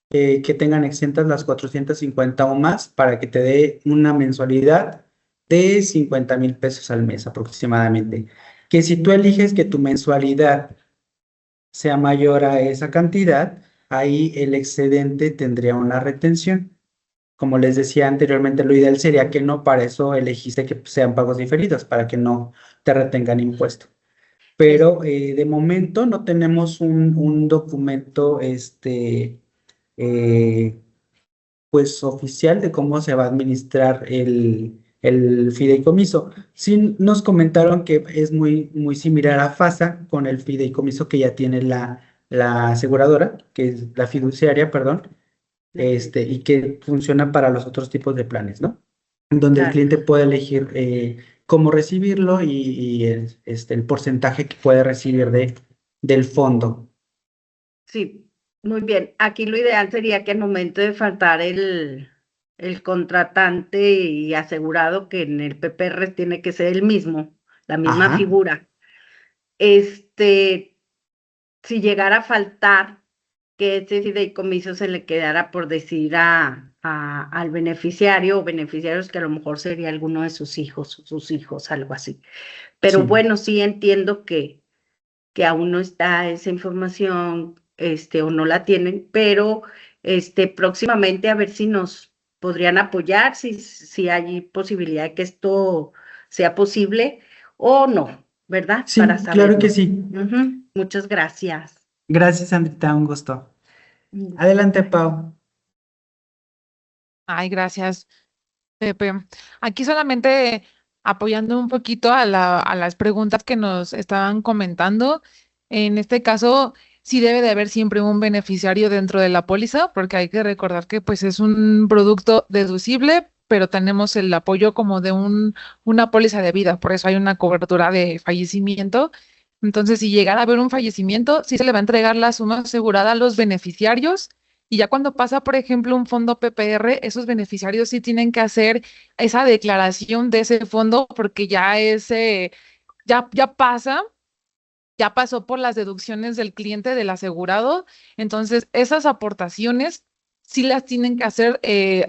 [SPEAKER 4] que tengan exentas las 450 o más para que te dé una mensualidad de 50,000 pesos al mes aproximadamente. Que si tú eliges que tu mensualidad sea mayor a esa cantidad, ahí el excedente tendría una retención. Como les decía anteriormente, lo ideal sería que no, para eso elegiste que sean pagos diferidos, para que no te retengan impuesto. Pero de momento no tenemos un documento pues oficial de cómo se va a administrar el fideicomiso. Sí nos comentaron que es muy similar a FASA con el fideicomiso que ya tiene la aseguradora, que es la fiduciaria, perdón, y que funciona para los otros tipos de planes, ¿no? Donde el cliente puede elegir cómo recibirlo y el porcentaje que puede recibir del fondo.
[SPEAKER 13] Sí, muy bien. Aquí lo ideal sería que al momento de faltar el contratante y asegurado, que en el PPR tiene que ser el mismo, la misma
[SPEAKER 4] Ajá.
[SPEAKER 13] figura. Si llegara a faltar, que ese fideicomiso se le quedara por decidir al beneficiario o beneficiarios que a lo mejor sería alguno de sus hijos, algo así. Pero
[SPEAKER 4] Sí.
[SPEAKER 13] bueno, sí entiendo que aún no está esa información, o no la tienen, pero próximamente a ver si nos podrían apoyar, si hay posibilidad de que esto sea posible o no, ¿verdad?
[SPEAKER 4] Sí,
[SPEAKER 13] Para
[SPEAKER 4] claro que
[SPEAKER 13] saberlo.
[SPEAKER 4] sí.
[SPEAKER 13] Muchas gracias.
[SPEAKER 4] Gracias, Sandrita, un gusto. Adelante, Pau.
[SPEAKER 5] Ay, gracias, Pepe. Aquí solamente apoyando un poquito a las preguntas que nos estaban comentando. En este caso, sí debe de haber siempre un beneficiario dentro de la póliza, porque hay que recordar que pues es un producto deducible, pero tenemos el apoyo como de una póliza de vida, por eso hay una cobertura de fallecimiento. Entonces, si llegara a haber un fallecimiento, sí se le va a entregar la suma asegurada a los beneficiarios. Y ya cuando pasa, por ejemplo, un fondo PPR, esos beneficiarios sí tienen que hacer esa declaración de ese fondo porque ya pasó por las deducciones del cliente del asegurado. Entonces, esas aportaciones sí las tienen que hacer,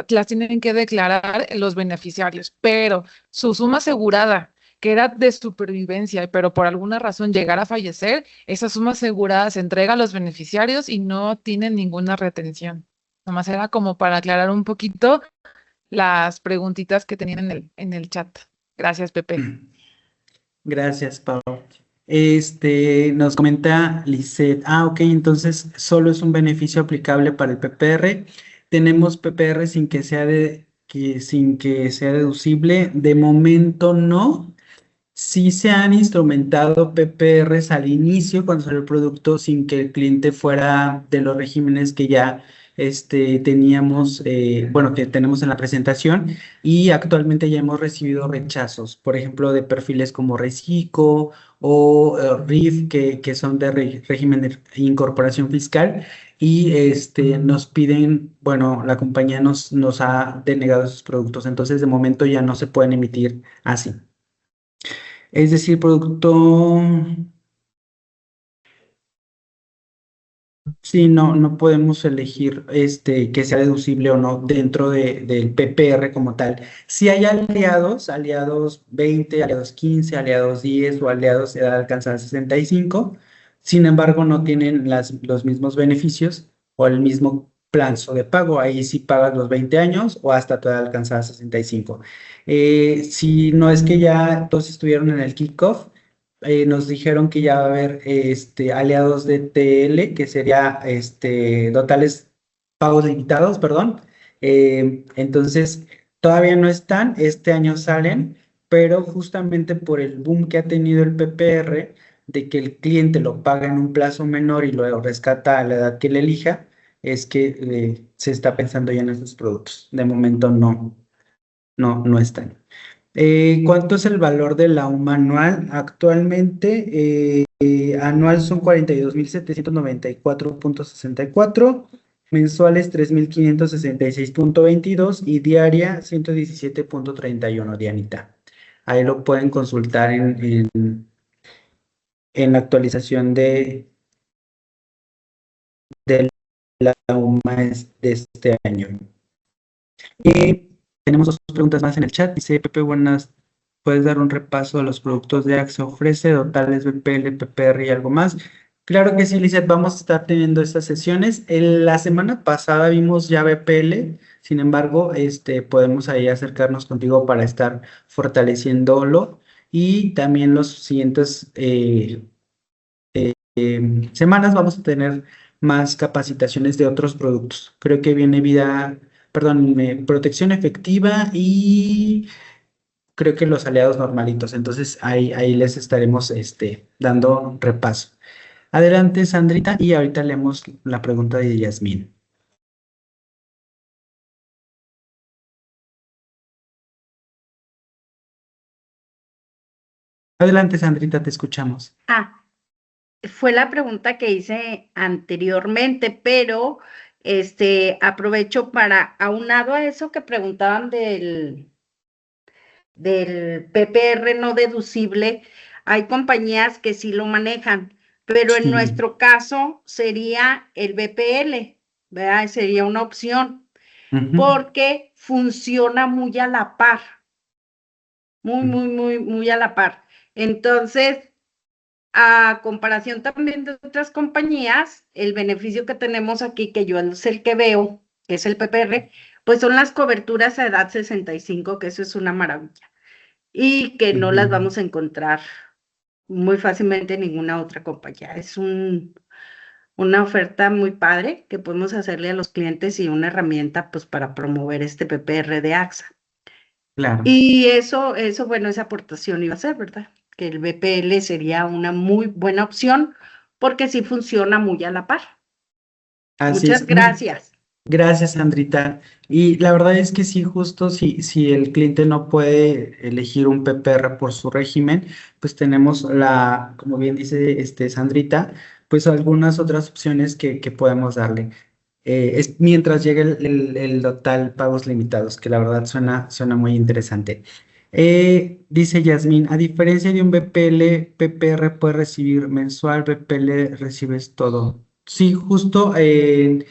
[SPEAKER 5] las tienen que declarar los beneficiarios, pero su suma asegurada, que era de supervivencia, pero por alguna razón llegara a fallecer, esa suma asegurada se entrega a los beneficiarios y no tienen ninguna retención. Nomás era como para aclarar un poquito las preguntitas que tenían en el chat. Gracias, Pepe.
[SPEAKER 4] Gracias, Pau. Nos comenta Lisette. Ok, entonces solo es un beneficio aplicable para el PPR. Tenemos PPR sin que sea deducible. De momento no. Sí se han instrumentado PPRs al inicio cuando salió el producto sin que el cliente fuera de los regímenes que ya teníamos, bueno, que tenemos en la presentación, y actualmente ya hemos recibido rechazos, por ejemplo, de perfiles como Recico o RIF, que son de régimen de incorporación fiscal, y nos piden, bueno, la compañía nos ha denegado esos productos, entonces de momento ya no se pueden emitir así. Es decir, producto... Sí, no podemos elegir que sea deducible o no dentro del PPR como tal. Si hay aliados 20, aliados 15, aliados 10 o aliados de edad alcanzada 65, sin embargo no tienen los mismos beneficios o el mismo plazo de pago. Ahí sí pagas los 20 años o hasta tu edad alcanzada 65. Si no es que ya todos estuvieron en el kickoff, nos dijeron que ya va a haber aliados de TL, que sería totales pagos limitados, perdón. Entonces, todavía no están, este año salen, pero justamente por el boom que ha tenido el PPR, de que el cliente lo paga en un plazo menor y lo rescata a la edad que le elija, es que se está pensando ya en esos productos. De momento no están. ¿Cuánto es el valor de la UMA anual? Actualmente, anual son 42.794.64, mensuales 3.566.22 y diaria 117.31, Dianita. Ahí lo pueden consultar en la actualización de la UMA de este año. Tenemos dos preguntas más en el chat. Dice Pepe, buenas, ¿puedes dar un repaso de los productos de AXA ofrece, totales BPL, PPR y algo más? Claro que sí, Lizeth, vamos a estar teniendo estas sesiones. La semana pasada vimos ya BPL, sin embargo, podemos ahí acercarnos contigo para estar fortaleciéndolo, y también los siguientes semanas vamos a tener más capacitaciones de otros productos. Creo que viene protección efectiva y creo que los aliados normalitos. Entonces ahí les estaremos dando repaso. Adelante, Sandrita, y ahorita leemos la pregunta de Yasmín. Adelante, Sandrita, te escuchamos.
[SPEAKER 13] Fue la pregunta que hice anteriormente, pero aprovecho para, aunado a eso que preguntaban del PPR no deducible, hay compañías que sí lo manejan, pero en nuestro caso sería el BPL, ¿verdad? Sería una opción, porque funciona muy a la par, muy a la par. Entonces, a comparación también de otras compañías, el beneficio que tenemos aquí, que yo es el que veo, que es el PPR, pues son las coberturas a edad 65, que eso es una maravilla, y que no las vamos a encontrar muy fácilmente en ninguna otra compañía. Es una oferta muy padre que podemos hacerle a los clientes y una herramienta pues para promover este PPR de AXA.
[SPEAKER 4] Claro.
[SPEAKER 13] Y eso, bueno, esa aportación iba a ser, ¿verdad? Que el BPL sería una muy buena opción porque sí funciona muy a la par. Muchas gracias.
[SPEAKER 4] Gracias, Sandrita. Y la verdad es que sí, justo si el cliente no puede elegir un PPR por su régimen, pues tenemos como bien dice Sandrita, pues algunas otras opciones que podemos darle. Es mientras llegue el total pagos limitados, que la verdad suena muy interesante. Dice Yasmín, a diferencia de un BPL, PPR puede recibir mensual, BPL recibes todo. Sí, justo en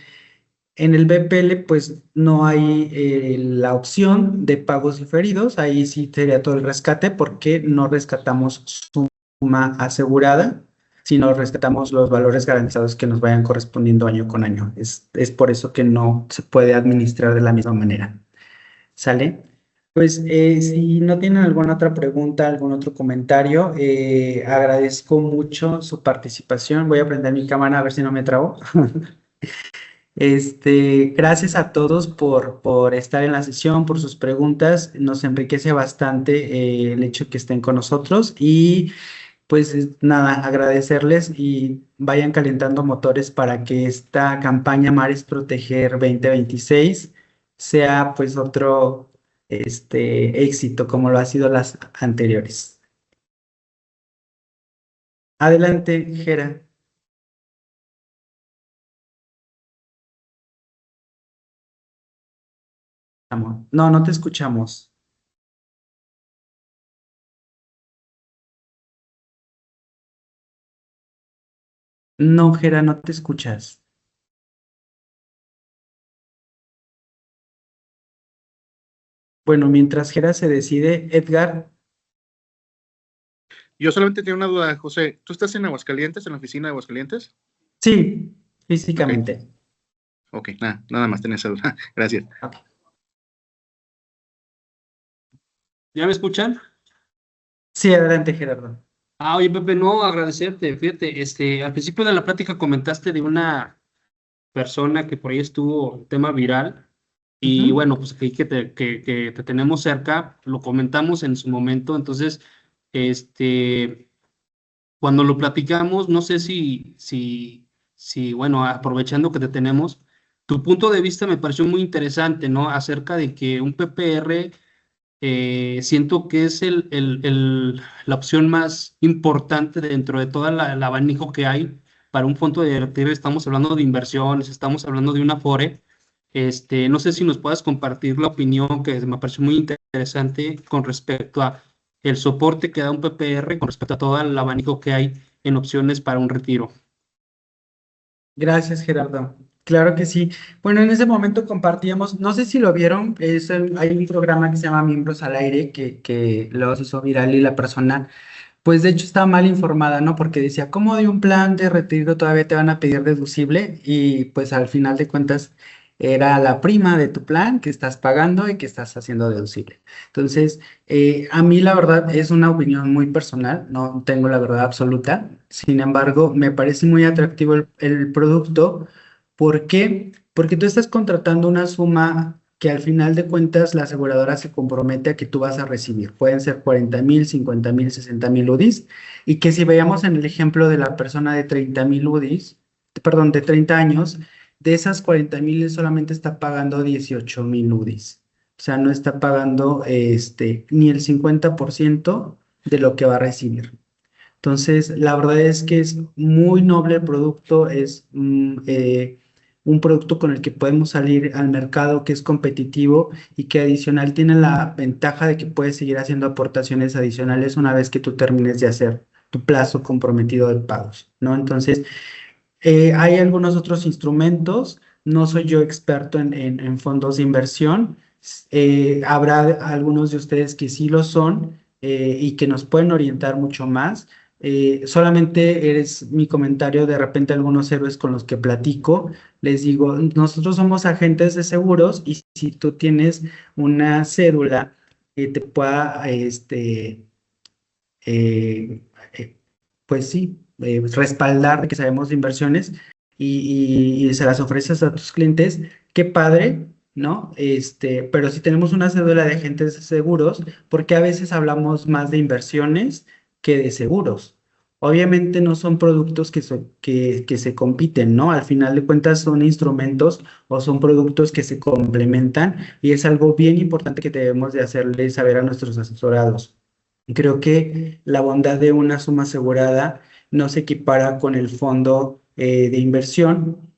[SPEAKER 4] el BPL pues no hay la opción de pagos diferidos, ahí sí sería todo el rescate porque no rescatamos suma asegurada, sino rescatamos los valores garantizados que nos vayan correspondiendo año con año. Es por eso que no se puede administrar de la misma manera. ¿Sale? Pues si no tienen alguna otra pregunta, algún otro comentario, agradezco mucho su participación. Voy a prender mi cámara a ver si no me trabo. Gracias a todos por estar en la sesión, por sus preguntas. Nos enriquece bastante el hecho que estén con nosotros y pues nada, agradecerles y vayan calentando motores para que esta campaña Mares Proteger 2026 sea pues otro éxito como lo ha sido las anteriores. Adelante, Gera. No, no te escuchamos. No, Gera, no te escuchas. Bueno, mientras Gera se decide, Edgar,
[SPEAKER 11] Yo solamente tengo una duda, José. ¿Tú estás en Aguascalientes, en la oficina de Aguascalientes?
[SPEAKER 4] sí, físicamente.
[SPEAKER 11] Ok, nada más tenía esa duda. Gracias.
[SPEAKER 14] ¿Ya me escuchan?
[SPEAKER 4] Sí, adelante, Gerardo.
[SPEAKER 14] Oye, Pepe, no, agradecerte. Fíjate, al principio de la plática comentaste de una persona que por ahí estuvo tema viral y bueno, pues que te tenemos cerca, lo comentamos en su momento, entonces, cuando lo platicamos, no sé bueno, aprovechando que te tenemos, tu punto de vista me pareció muy interesante, ¿no? Acerca de que un PPR siento que es la opción más importante dentro de todo el abanico que hay para un fondo de retiro. Estamos hablando de inversiones, estamos hablando de una Afore. No sé si nos puedas compartir la opinión que me pareció muy interesante con respecto a el soporte que da un PPR con respecto a todo el abanico que hay en opciones para un retiro.
[SPEAKER 4] Gracias, Gerardo. Claro que sí. Bueno, en ese momento compartíamos, no sé si lo vieron, hay un programa que se llama Miembros al Aire que lo hizo viral y la persona, pues de hecho estaba mal informada, ¿no? Porque decía, ¿cómo de un plan de retiro todavía te van a pedir deducible? Y pues al final de cuentas era la prima de tu plan que estás pagando y que estás haciendo deducible. Entonces, a mí la verdad es una opinión muy personal, no tengo la verdad absoluta. Sin embargo, me parece muy atractivo el producto. ¿Por qué? Porque tú estás contratando una suma que al final de cuentas la aseguradora se compromete a que tú vas a recibir. Pueden ser 40,000, 50,000, 60,000 UDIs. Y que si veamos en el ejemplo de la persona de 30,000 UDIs, perdón, de 30 años, de esas 40,000 solamente está pagando 18,000 UDIs. O sea, no está pagando ni el 50% de lo que va a recibir. Entonces, la verdad es que es muy noble el producto, es un producto con el que podemos salir al mercado que es competitivo y que adicional tiene la ventaja de que puedes seguir haciendo aportaciones adicionales una vez que tú termines de hacer tu plazo comprometido de pagos, ¿no? Entonces, hay algunos otros instrumentos, no soy yo experto en fondos de inversión, habrá algunos de ustedes que sí lo son y que nos pueden orientar mucho más. Solamente eres mi comentario de repente algunos héroes con los que platico, les digo, nosotros somos agentes de seguros y si tú tienes una cédula que te pueda, pues sí, respaldar de que sabemos de inversiones y se las ofreces a tus clientes, qué padre, ¿no? Pero si tenemos una cédula de agentes de seguros, porque a veces hablamos más de inversiones que de seguros. Obviamente no son productos que se compiten, ¿no? Al final de cuentas son instrumentos o son productos que se complementan y es algo bien importante que debemos de hacerle saber a nuestros asesorados. Creo que la bondad de una suma asegurada no se equipara con el fondo de inversión,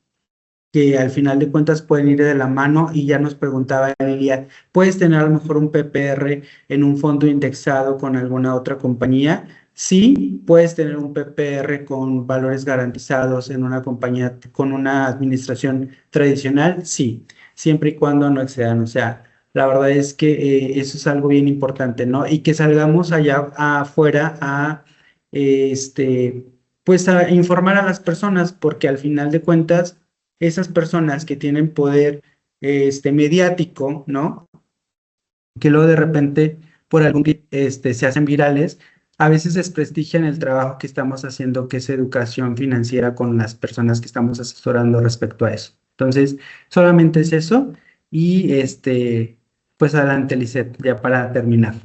[SPEAKER 4] que al final de cuentas pueden ir de la mano y ya nos preguntaba Lilia, ¿puedes tener a lo mejor un PPR en un fondo indexado con alguna otra compañía? Sí, puedes tener un PPR con valores garantizados en una compañía con una administración tradicional, sí, siempre y cuando no excedan, o sea, la verdad es que eso es algo bien importante, ¿no? Y que salgamos allá afuera a, pues a informar a las personas, porque al final de cuentas, esas personas que tienen poder, mediático, ¿no? Que luego de repente, por algún, se hacen virales, a veces desprestigian el trabajo que estamos haciendo, que es educación financiera con las personas que estamos asesorando respecto a eso. Entonces, solamente es eso y pues adelante, Lisette, ya para terminar.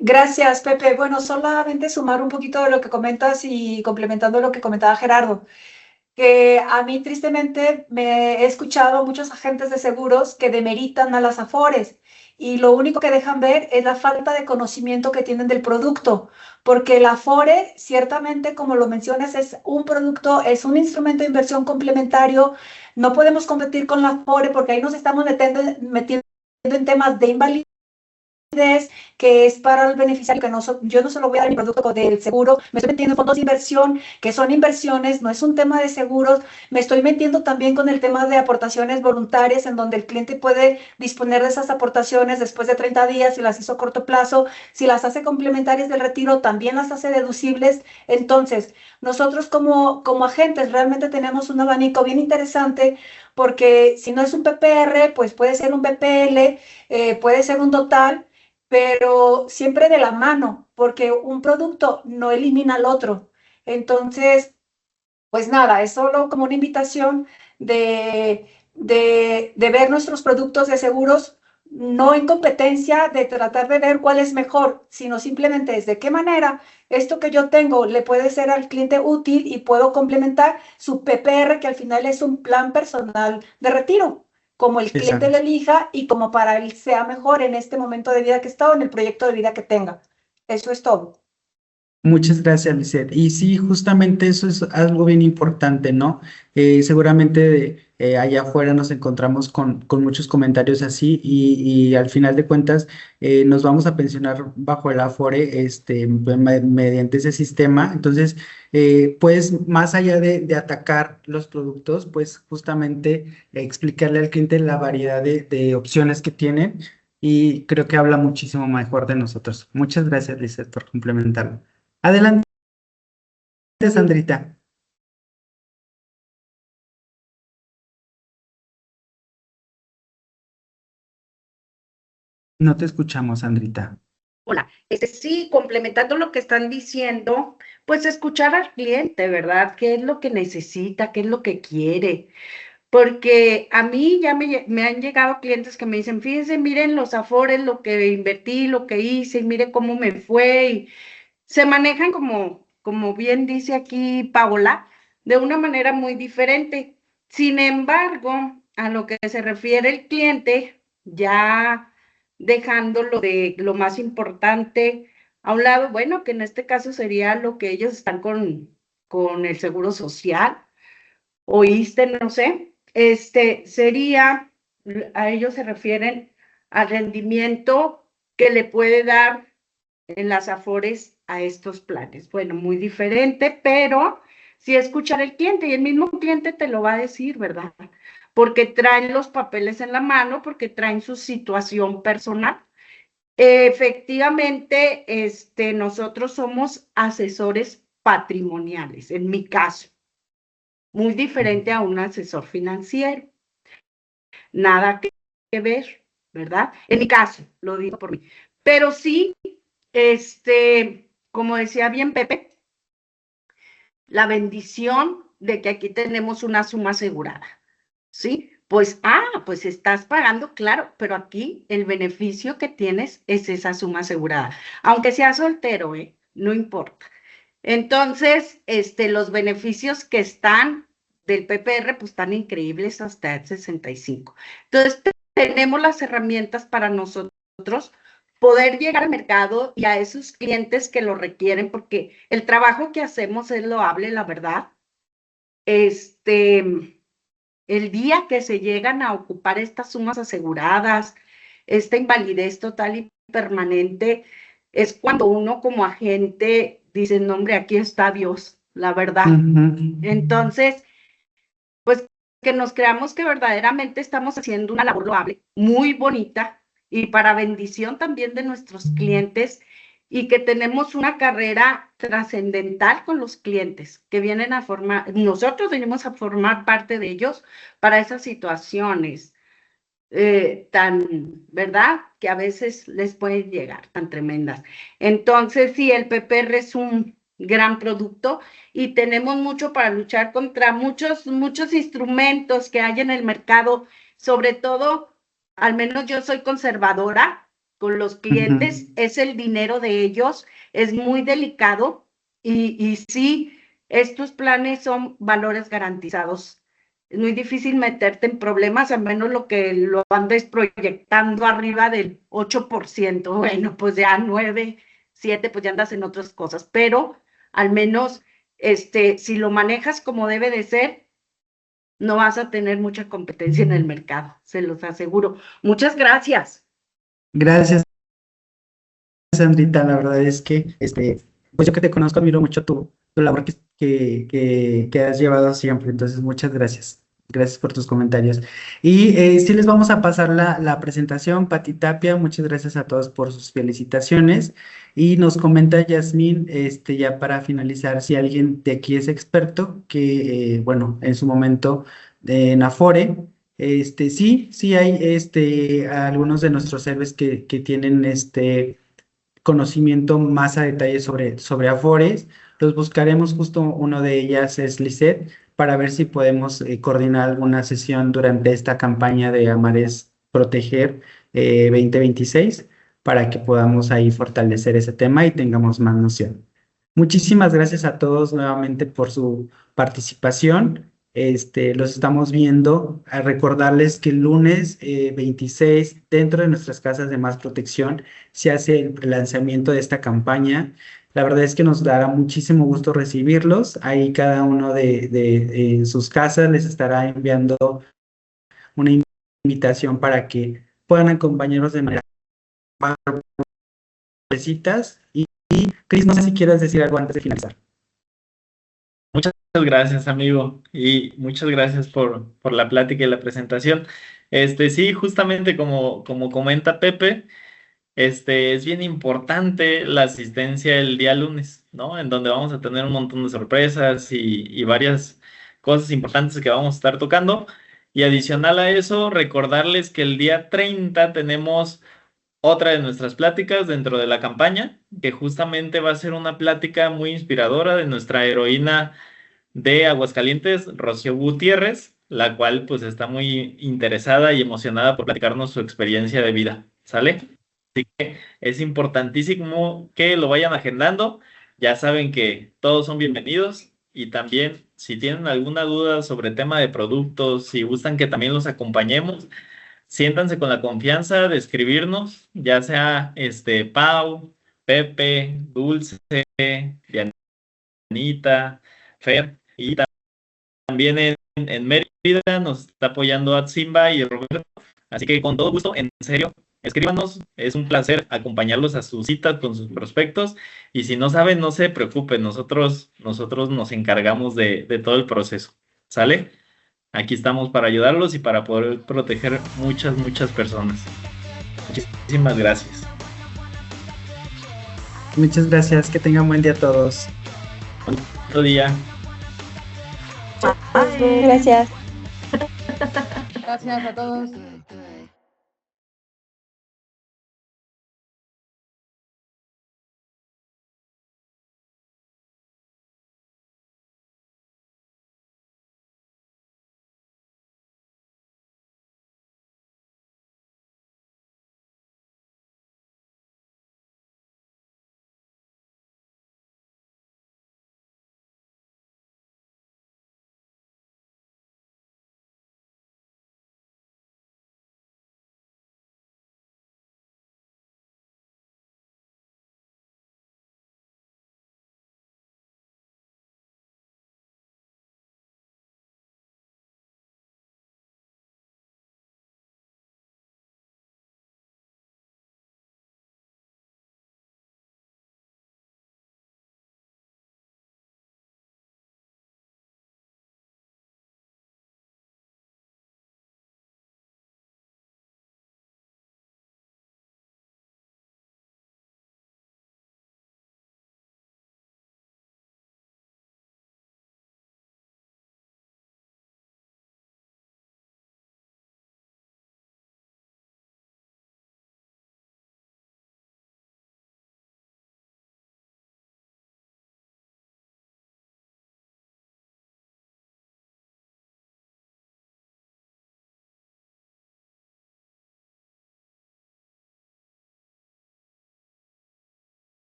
[SPEAKER 15] Gracias, Pepe. Bueno, solamente sumar un poquito de lo que comentas y complementando lo que comentaba Gerardo, que a mí tristemente me he escuchado a muchos agentes de seguros que demeritan a las Afores y lo único que dejan ver es la falta de conocimiento que tienen del producto, porque el Afore, ciertamente, como lo mencionas, es un producto, es un instrumento de inversión complementario. No podemos competir con la Afore porque ahí nos estamos metiendo en temas de invalidez, que es para el beneficiario, que yo no se lo voy a dar mi producto del seguro, me estoy metiendo en fondos de inversión, que son inversiones, no es un tema de seguros, me estoy metiendo también con el tema de aportaciones voluntarias, en donde el cliente puede disponer de esas aportaciones después de 30 días, si las hizo a corto plazo, si las hace complementarias del retiro, también las hace deducibles. Entonces, nosotros como agentes realmente tenemos un abanico bien interesante, porque si no es un PPR, pues puede ser un BPL, puede ser un total, pero siempre de la mano, porque un producto no elimina al otro. Entonces, pues nada, es solo como una invitación de ver nuestros productos de seguros, no en competencia de tratar de ver cuál es mejor, sino simplemente es de qué manera esto que yo tengo le puede ser al cliente útil y puedo complementar su PPR, que al final es un plan personal de retiro, como el cliente lo elija y como para él sea mejor en este momento de vida que está o en el proyecto de vida que tenga. Eso es todo.
[SPEAKER 4] Muchas gracias, Lisette. Y sí, justamente eso es algo bien importante, ¿no? Seguramente allá afuera nos encontramos con muchos comentarios así y al final de cuentas nos vamos a pensionar bajo el Afore mediante ese sistema. Entonces, pues más allá de atacar los productos, pues justamente explicarle al cliente la variedad de opciones que tienen y creo que habla muchísimo mejor de nosotros. Muchas gracias, Lisette, por complementarlo. Adelante, Sandrita. No te escuchamos, Sandrita.
[SPEAKER 13] Hola, sí, complementando lo que están diciendo, pues escuchar al cliente, ¿verdad? ¿Qué es lo que necesita? ¿Qué es lo que quiere? Porque a mí ya me han llegado clientes que me dicen, fíjense, miren los Afores, lo que invertí, lo que hice, y mire cómo me fue, y se manejan como bien dice aquí Paola, de una manera muy diferente. Sin embargo, a lo que se refiere el cliente, ya dejándolo de lo más importante a un lado, bueno, que en este caso sería lo que ellos están con el Seguro Social, o ISSSTE, no sé, sería, a ellos se refieren al rendimiento que le puede dar en las Afores a estos planes. Bueno, muy diferente, pero sí escuchar al cliente y el mismo cliente te lo va a decir, ¿verdad? Porque traen los papeles en la mano, porque traen su situación personal. Efectivamente, nosotros somos asesores patrimoniales, en mi caso, muy diferente a un asesor financiero. Nada que ver, ¿verdad? En mi caso, lo digo por mí. Pero sí, como decía bien Pepe, la bendición de que aquí tenemos una suma asegurada, ¿sí? Pues estás pagando, claro, pero aquí el beneficio que tienes es esa suma asegurada, aunque seas soltero, no importa. Entonces, los beneficios que están del PPR, pues están increíbles hasta el 65. Entonces, tenemos las herramientas para nosotros poder llegar al mercado y a esos clientes que lo requieren, porque el trabajo que hacemos es loable, la verdad. El día que se llegan a ocupar estas sumas aseguradas, esta invalidez total y permanente, es cuando uno como agente dice, no, hombre, aquí está Dios, la verdad. Entonces, pues que nos creamos que verdaderamente estamos haciendo una labor loable, muy bonita, y para bendición también de nuestros clientes, y que tenemos una carrera trascendental con los clientes que vienen a formar, nosotros venimos a formar parte de ellos para esas situaciones ¿verdad? Que a veces les pueden llegar tan tremendas. Entonces, sí, el PPR es un gran producto y tenemos mucho para luchar contra muchos instrumentos que hay en el mercado, sobre todo, al menos yo soy conservadora con los clientes, es el dinero de ellos, es muy delicado y sí, estos planes son valores garantizados. Es muy difícil meterte en problemas, a menos lo que lo andes proyectando arriba del 8%. Bueno, pues ya 9, 7, pues ya andas en otras cosas, pero al menos si lo manejas como debe de ser, no vas a tener mucha competencia en el mercado, se los aseguro. Muchas gracias.
[SPEAKER 4] Gracias, Sandrita. La verdad es que, pues yo que te conozco, admiro mucho tu labor que has llevado siempre. Entonces, muchas gracias. Gracias por tus comentarios. Y sí les vamos a pasar la presentación. Pati Tapia, muchas gracias a todos por sus felicitaciones. Y nos comenta Yasmín, ya para finalizar, si alguien de aquí es experto, que, bueno, en su momento en Afore, sí hay algunos de nuestros héroes que tienen conocimiento más a detalle sobre Afores. Los buscaremos, justo uno de ellas es Lisette, para ver si podemos coordinar alguna sesión durante esta campaña de Amares Proteger 2026, para que podamos ahí fortalecer ese tema y tengamos más noción. Muchísimas gracias a todos nuevamente por su participación. Los estamos viendo. A recordarles que el lunes 26, dentro de nuestras casas de Más Protección, se hace el prelanzamiento de esta campaña. La verdad es que nos dará muchísimo gusto recibirlos. Ahí cada uno en sus casas les estará enviando una invitación para que puedan acompañarnos de manera y Cris, no sé si quieres decir algo antes de finalizar.
[SPEAKER 3] Muchas gracias, amigo, y muchas gracias por la plática y la presentación. Sí, justamente como comenta Pepe, es bien importante la asistencia el día lunes, ¿no? En donde vamos a tener un montón de sorpresas y varias cosas importantes que vamos a estar tocando. Y adicional a eso, recordarles que el día 30 tenemos otra de nuestras pláticas dentro de la campaña, que justamente va a ser una plática muy inspiradora de nuestra heroína de Aguascalientes, Rocío Gutiérrez, la cual pues está muy interesada y emocionada por platicarnos su experiencia de vida, ¿sale? Así que es importantísimo que lo vayan agendando. Ya saben que todos son bienvenidos y también si tienen alguna duda sobre el tema de productos, si gustan que también los acompañemos, siéntanse con la confianza de escribirnos, ya sea Pau, Pepe, Dulce, Dianita, Fer, y también en Mérida nos está apoyando Atsimba y Roberto. Así que con todo gusto, en serio, escríbanos, es un placer acompañarlos a su cita con sus prospectos y si no saben, no se preocupen, nosotros nos encargamos de todo el proceso, ¿sale? Aquí estamos para ayudarlos y para poder proteger muchas personas. Muchísimas gracias.
[SPEAKER 4] Muchas gracias, que tengan buen día a todos.
[SPEAKER 3] Buen día.
[SPEAKER 9] Gracias.
[SPEAKER 5] Gracias a todos.